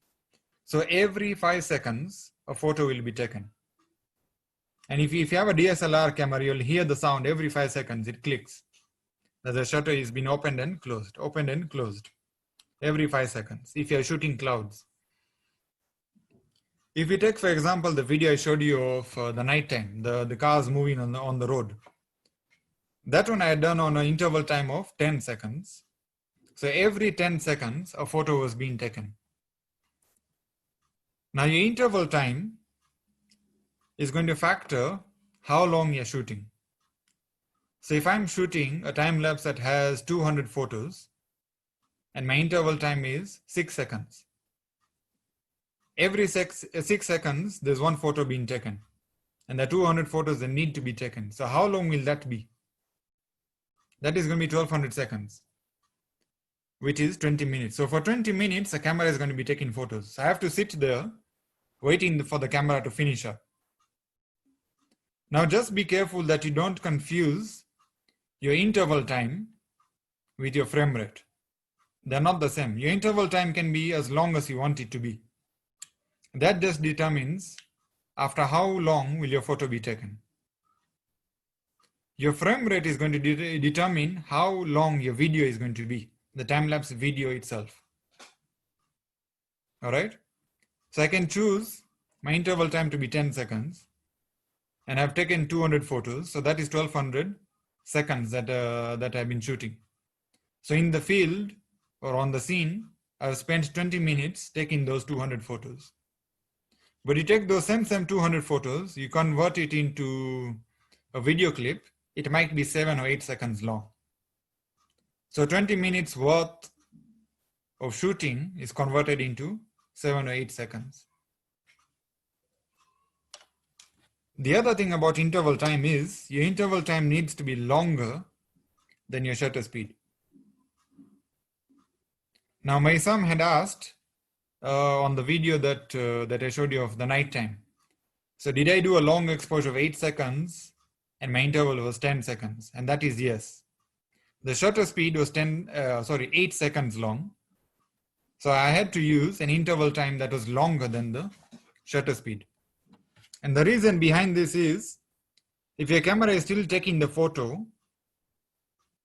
So every 5 seconds, a photo will be taken. And if you have a DSLR camera, you'll hear the sound every 5 seconds, it clicks. That the shutter is being opened and closed every 5 seconds if you're shooting clouds. If you take, for example, the video I showed you of the nighttime, the cars moving on the road, that one I had done on an interval time of 10 seconds. So every 10 seconds, a photo was being taken. Now your interval time is going to factor how long you're shooting. So if I'm shooting a time lapse that has 200 photos and my interval time is 6 seconds, every 6 seconds, there's one photo being taken. And the 200 photos that need to be taken. So how long will that be? That is going to be 1200 seconds, which is 20 minutes. So for 20 minutes, the camera is going to be taking photos. So I have to sit there waiting for the camera to finish up. Now just be careful that you don't confuse your interval time with your frame rate. They're not the same. Your interval time can be as long as you want it to be. That just determines after how long will your photo be taken. Your frame rate is going to determine how long your video is going to be, the time-lapse video itself. All right. So I can choose my interval time to be 10 seconds and I've taken 200 photos. So that is 1200 seconds that I've been shooting. So in the field or on the scene, I've spent 20 minutes taking those 200 photos. But you take those same 200 photos, you convert it into a video clip, it might be 7 or 8 seconds long. So 20 minutes worth of shooting is converted into 7 or 8 seconds. The other thing about interval time is your interval time needs to be longer than your shutter speed. Now, my son had asked on the video that I showed you of the night time. So did I do a long exposure of 8 seconds and my interval was 10 seconds? And that is yes. The shutter speed was 8 seconds long. So I had to use an interval time that was longer than the shutter speed. And the reason behind this is, if your camera is still taking the photo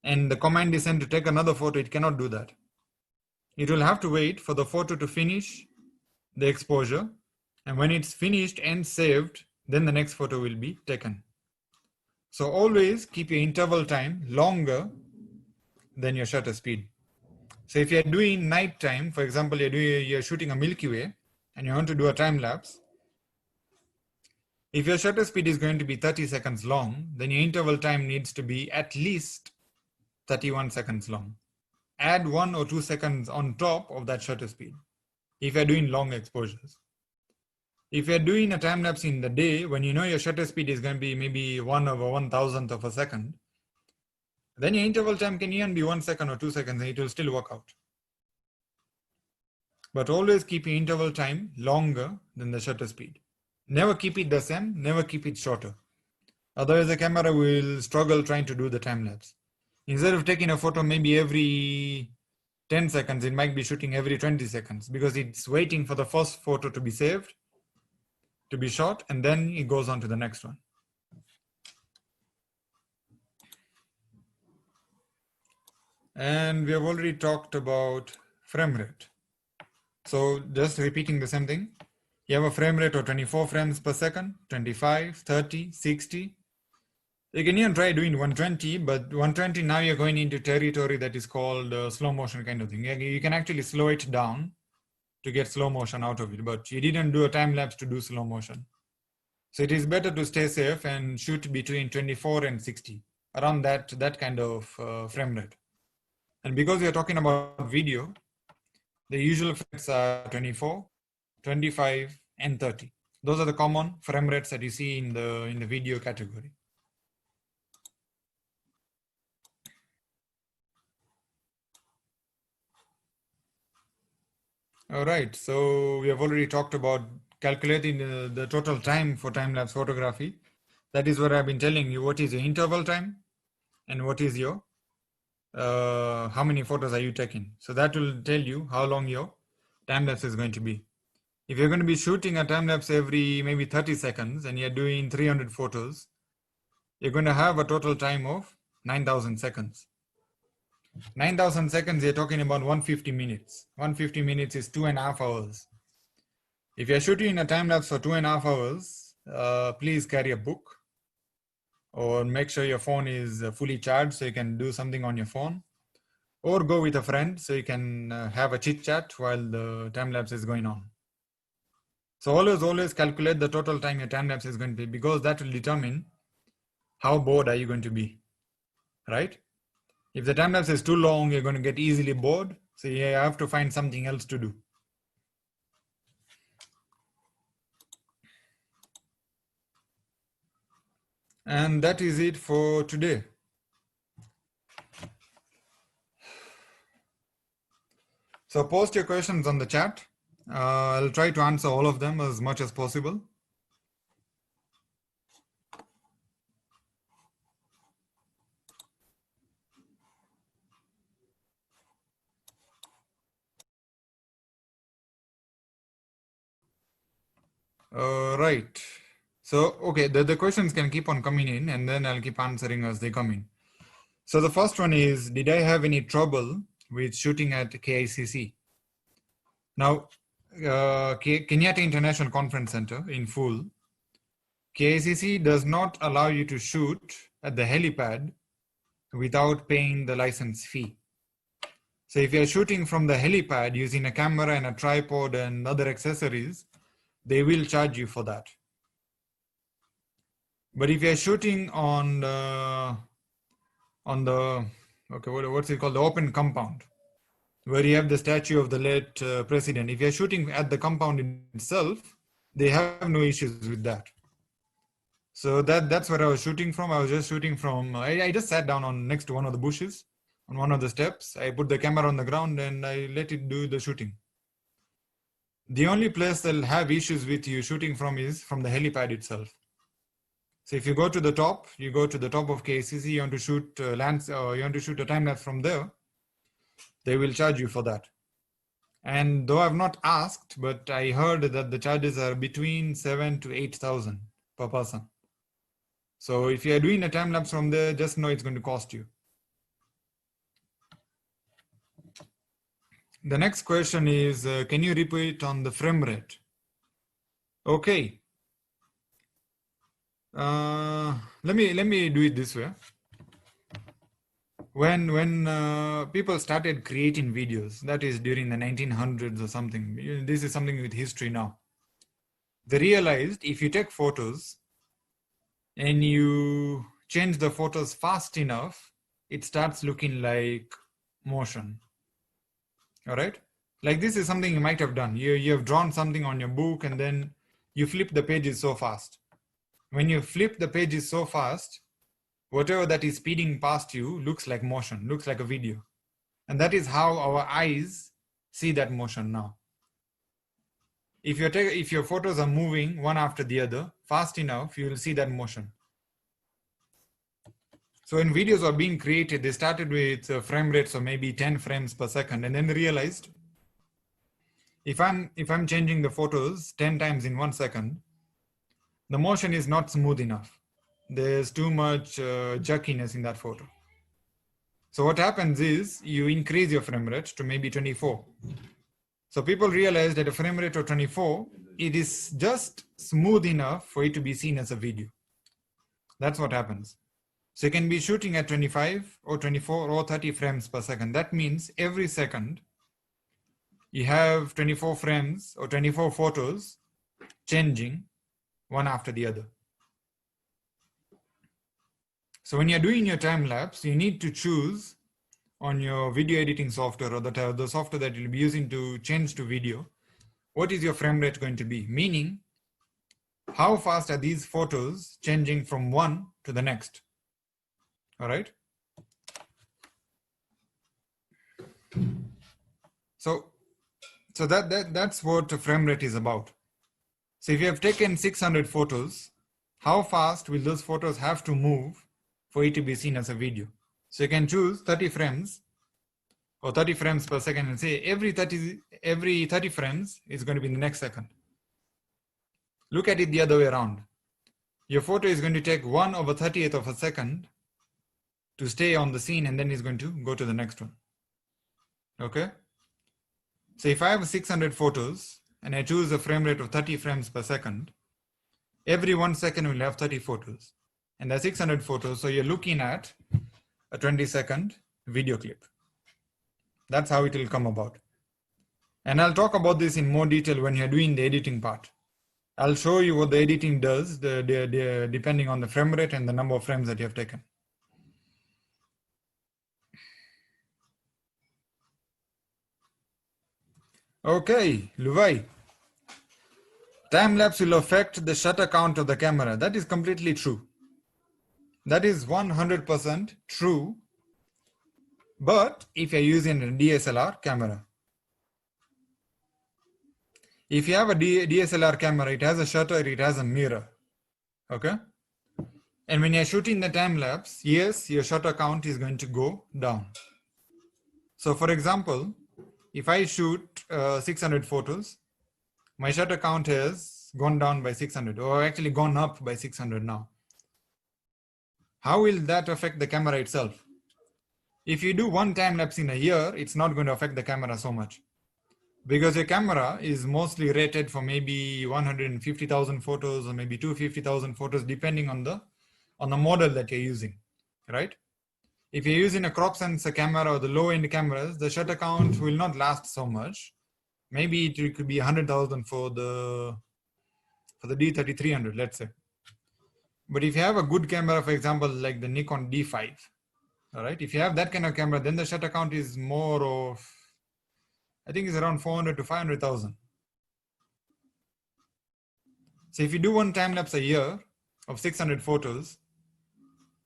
and the command is sent to take another photo, it cannot do that. It will have to wait for the photo to finish the exposure. And when it's finished and saved, then the next photo will be taken. So always keep your interval time longer than your shutter speed. So if you're doing night time, for example, you're shooting a Milky Way and you want to do a time lapse, if your shutter speed is going to be 30 seconds long, then your interval time needs to be at least 31 seconds long. Add 1 or 2 seconds on top of that shutter speed if you're doing long exposures. If you're doing a time lapse in the day, when you know your shutter speed is going to be maybe 1/1000th of a second, then your interval time can even be 1 second or 2 seconds and it will still work out. But always keep your interval time longer than the shutter speed. Never keep it the same, never keep it shorter. Otherwise the camera will struggle trying to do the time lapse. Instead of taking a photo maybe every 10 seconds, it might be shooting every 20 seconds because it's waiting for the first photo to be saved, to be shot, and then it goes on to the next one. And we have already talked about frame rate. So just repeating the same thing. You have a frame rate of 24 frames per second, 25, 30, 60. You can even try doing 120, but 120 now you're going into territory that is called slow motion kind of thing. You can actually slow it down to get slow motion out of it, but you didn't do a time lapse to do slow motion. So it is better to stay safe and shoot between 24 and 60, around that kind of frame rate. And because we are talking about video, the usual frames are 24, 25, and 30. Those are the common frame rates that you see in the video category. All right, so we have already talked about calculating the total time for time-lapse photography. That is what I've been telling you. What is your interval time and what is your how many photos are you taking? So that will tell you how long your time-lapse is going to be. If you're going to be shooting a time-lapse every maybe 30 seconds and you're doing 300 photos, you're going to have a total time of 9,000 seconds. 9,000 seconds, you're talking about 150 minutes. 150 minutes is 2.5 hours. If you're shooting a time-lapse for 2.5 hours, please carry a book or make sure your phone is fully charged so you can do something on your phone, or go with a friend so you can have a chit chat while the time-lapse is going on. So always calculate the total time your time-lapse is going to be, because that will determine how bored are you going to be, right? If the time-lapse is too long, you're going to get easily bored. So you have to find something else to do. And that is it for today. So post your questions on the chat. I'll try to answer all of them as much as possible. Right. So, okay, the questions can keep on coming in and then I'll keep answering as they come in. So the first one is, did I have any trouble with shooting at KICC? Now, Kenyatta International Conference Center in full, KICC does not allow you to shoot at the helipad without paying the license fee. So if you're shooting from the helipad using a camera and a tripod and other accessories, they will charge you for that. But if you're shooting on the okay, what's it called, the open compound, where you have the statue of the late president. If you're shooting at the compound itself, they have no issues with that. So that's where I was shooting from. I was just shooting from, I just sat down on next to one of the bushes on one of the steps. I put the camera on the ground and I let it do the shooting. The only place that'll have issues with you shooting from is from the helipad itself. So if you go to the top, you go to the top of KCC, you want to shoot you want to shoot a time lapse from there, they will charge you for that. And though I've not asked, but I heard that the charges are between 7,000 to 8,000 per person. So if you're doing a time lapse from there, just know it's going to cost you. The next question is, can you repeat on the frame rate? Okay. Let me do it this way. When people started creating videos, that is during the 1900s or something, this is something with history now. They realized if you take photos and you change the photos fast enough, it starts looking like motion. All right. Like this is something you might have done. You have drawn something on your book and then you flip the pages so fast. When you flip the pages so fast, whatever that is speeding past you looks like motion, looks like a video. And that is how our eyes see that motion now. If your photos are moving one after the other fast enough, you will see that motion. So when videos are being created, they started with frame rates of maybe 10 frames per second, and then realized if I'm changing the photos 10 times in 1 second, the motion is not smooth enough. There's too much jerkiness in that photo. So what happens is you increase your frame rate to maybe 24. So people realize that a frame rate of 24, it is just smooth enough for it to be seen as a video. That's what happens. So you can be shooting at 25 or 24 or 30 frames per second. That means every second you have 24 frames or 24 photos changing one after the other. So when you're doing your time lapse, you need to choose on your video editing software or the software that you'll be using to change to video, what is your frame rate going to be? Meaning, how fast are these photos changing from one to the next? All right. So that's what the frame rate is about. So if you have taken 600 photos, how fast will those photos have to move for it to be seen as a video? So you can choose 30 frames or 30 frames per second and say every 30 frames is going to be in the next second. Look at it the other way around. Your photo is going to take 1/30th of a second to stay on the scene, and then it's going to go to the next one. Okay. So if I have 600 photos and I choose a frame rate of 30 frames per second, every 1 second will have 30 photos. And there's 600 photos, so you're looking at a 20-second video clip. That's how it will come about. And I'll talk about this in more detail when you're doing the editing part. I'll show you what the editing does depending on the frame rate and the number of frames that you have taken. Okay, Luvai. Time lapse will affect the shutter count of the camera. That is completely true. That is 100% true. But if you're using a DSLR camera, if you have a DSLR camera, it has a shutter, it has a mirror. Okay. And when you're shooting the time lapse, yes, your shutter count is going to go down. So for example, if I shoot 600 photos, my shutter count has gone down by 600 or actually gone up by 600 now. How will that affect the camera itself? If you do one time lapse in a year, it's not going to affect the camera so much because your camera is mostly rated for maybe 150,000 photos or maybe 250,000 photos, depending on the model that you're using, right? If you're using a crop sensor camera or the low end cameras, the shutter count will not last so much. Maybe it could be 100,000 for the D3300, let's say. But if you have a good camera, for example, like the Nikon D5, all right, if you have that kind of camera, then the shutter count is more of I think it's around 400 to 500,000. So if you do one time lapse a year of 600 photos,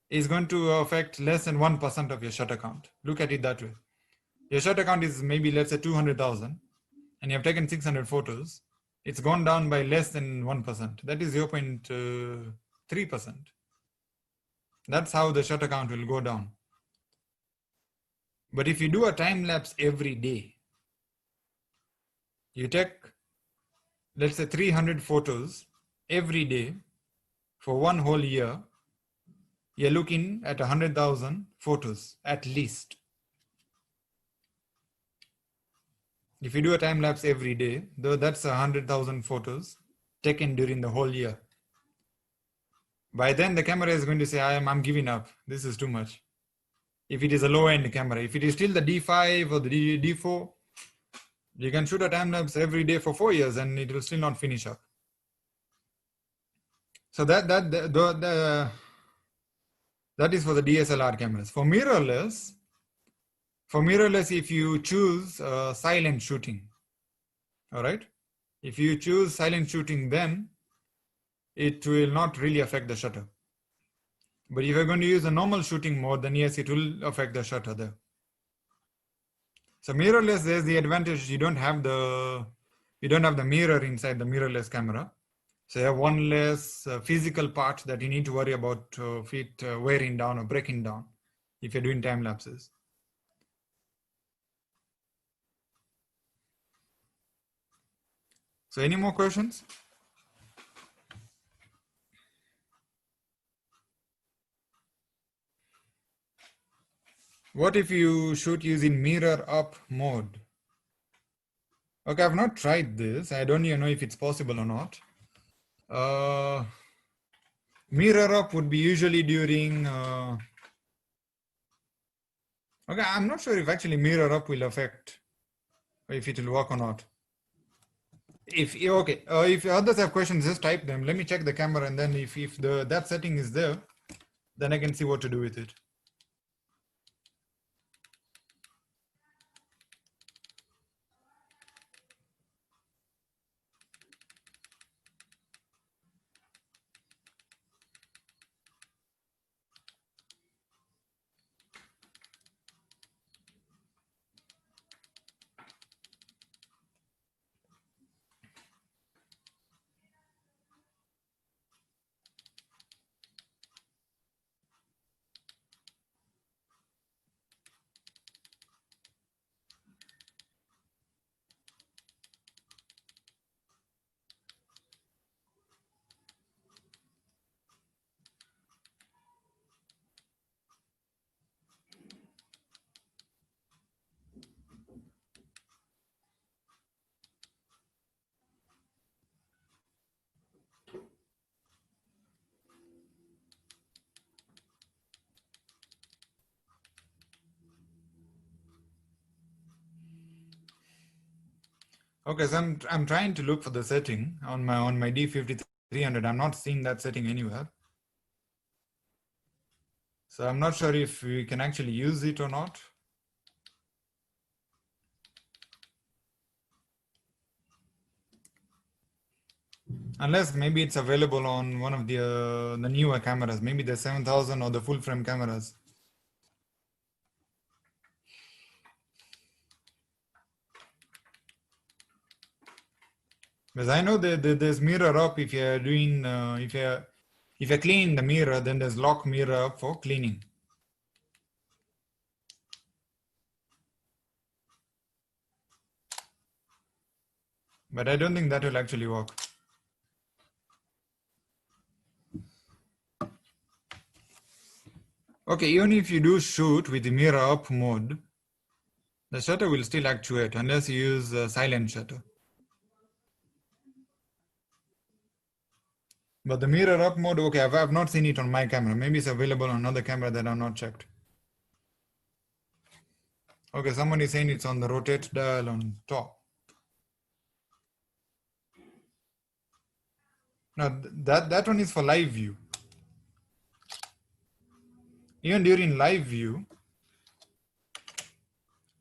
it's going to affect less than 1% of your shutter count. Look at it that way. Your shutter count is maybe, let's say, 200,000, and you have taken 600 photos. It's gone down by less than 1%. That is 0.3%. That's how the shutter count will go down. But if you do a time lapse every day, you take, let's say, 300 photos every day for one whole year, you're looking at 100,000 photos at least. If you do a time lapse every day, though, that's 100,000 photos taken during the whole year. By then the camera is going to say, I'm giving up. This is too much. If it is a low-end camera, if it is still the D5 or the D4, you can shoot a time lapse every day for 4 years and it will still not finish up. So that is for the DSLR cameras. For mirrorless, if you choose silent shooting, all right? If you choose silent shooting, then it will not really affect the shutter. But if you're going to use a normal shooting mode, then yes, it will affect the shutter there. So mirrorless, there's the advantage you don't have the mirror inside the mirrorless camera. So you have one less physical part that you need to worry about it wearing down or breaking down if you're doing time lapses. So any more questions? What if you shoot using mirror up mode? Okay, I've not tried this. I don't even know if it's possible or not. Mirror up would be usually during, okay, I'm not sure if actually mirror up will affect, if it will work or not. If others have questions, just type them. Let me check the camera, and then if that setting is there, then I can see what to do with it. Okay, so I'm trying to look for the setting on my D5300. I'm not seeing that setting anywhere. So I'm not sure if we can actually use it or not. Unless maybe it's available on one of the newer cameras, maybe the 7000 or the full frame cameras. Because I know that there's mirror up if you're doing, if you're cleaning the mirror, then there's lock mirror up for cleaning. But I don't think that will actually work. Okay, even if you do shoot with the mirror up mode, the shutter will still actuate unless you use a silent shutter. But the mirror up mode, okay, I've not seen it on my camera. Maybe it's available on another camera that I've not checked. Okay, someone is saying it's on the rotate dial on top. Now that one is for live view. Even during live view,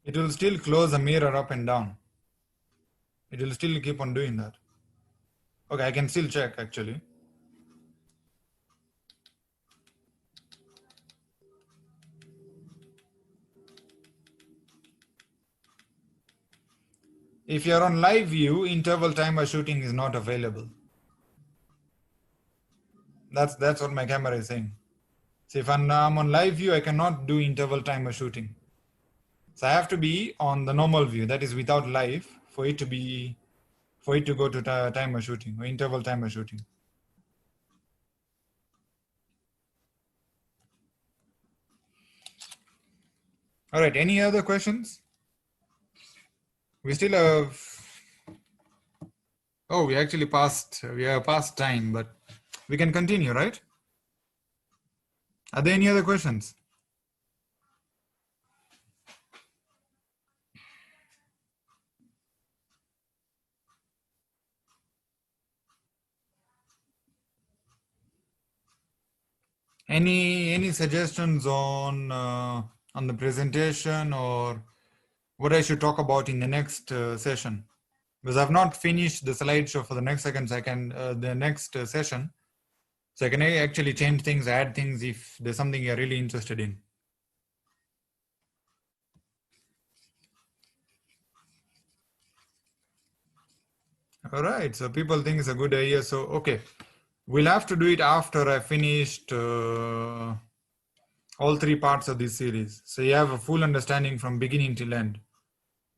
it will still close the mirror up and down. It will still keep on doing that. Okay, I can still check actually. If you're on live view, interval timer shooting is not available. That's what my camera is saying. So if I'm on live view, I cannot do interval timer shooting. So I have to be on the normal view, that is without live, for it to go to timer shooting or interval timer shooting. All right, any other questions? We still have, oh, we are past time, but we can continue, right? Are there any other questions? Any suggestions on the presentation or what I should talk about in the next session? Because I've not finished the slideshow for the next the next session. So I can actually change things, add things if there's something you're really interested in. All right, so people think it's a good idea. So, okay, we'll have to do it after I finished all 3 parts of this series. So you have a full understanding from beginning till end.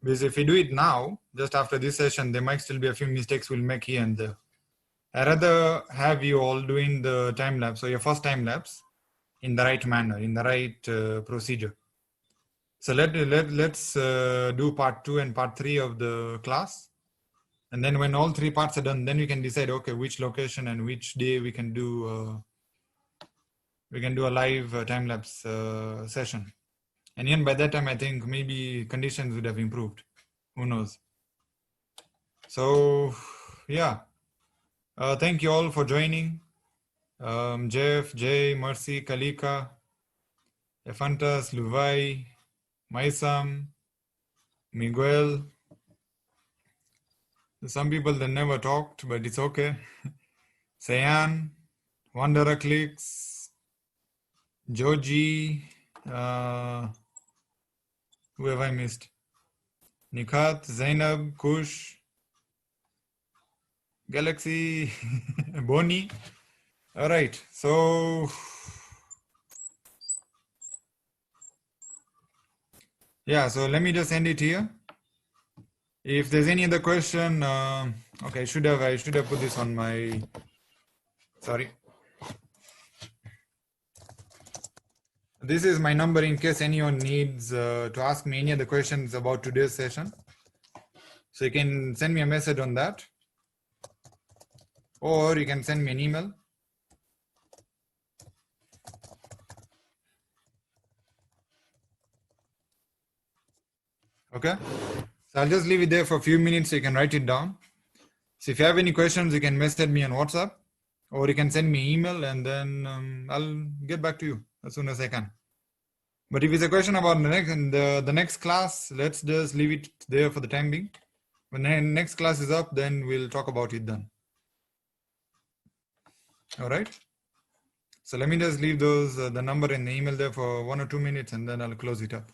Because if we do it now, just after this session, there might still be a few mistakes we'll make here and there. I'd rather have you all doing the time lapse or your first time lapse in the right manner, in the right procedure. So let's do part 2 and part 3 of the class. And then when all 3 parts are done, then we can decide, okay, which location and which day we can do a live time lapse session. And even by that time, I think maybe conditions would have improved. Who knows? So yeah, thank you all for joining. Jeff, Jay, Mercy, Kalika, Efantas, Luvai, Maisam, Miguel. Some people that never talked, but it's okay. Sayan, Wanderer Clicks, Joji, who have I missed? Nikat, Zainab, Kush, Galaxy, Boni. All right, so yeah, so let me just end it here. If there's any other question, okay, I should have put this on my, sorry. This is my number in case anyone needs to ask me any other questions about today's session. So you can send me a message on that, or you can send me an email. Okay, so I'll just leave it there for a few minutes so you can write it down. So if you have any questions, you can message me on WhatsApp, or you can send me an email, and then I'll get back to you as soon as I can. But if it's a question about the next class, let's just leave it there for the time being. When the next class is up, then we'll talk about it then. All right. So let me just leave those the number and the email there for 1 or 2 minutes, and then I'll close it up.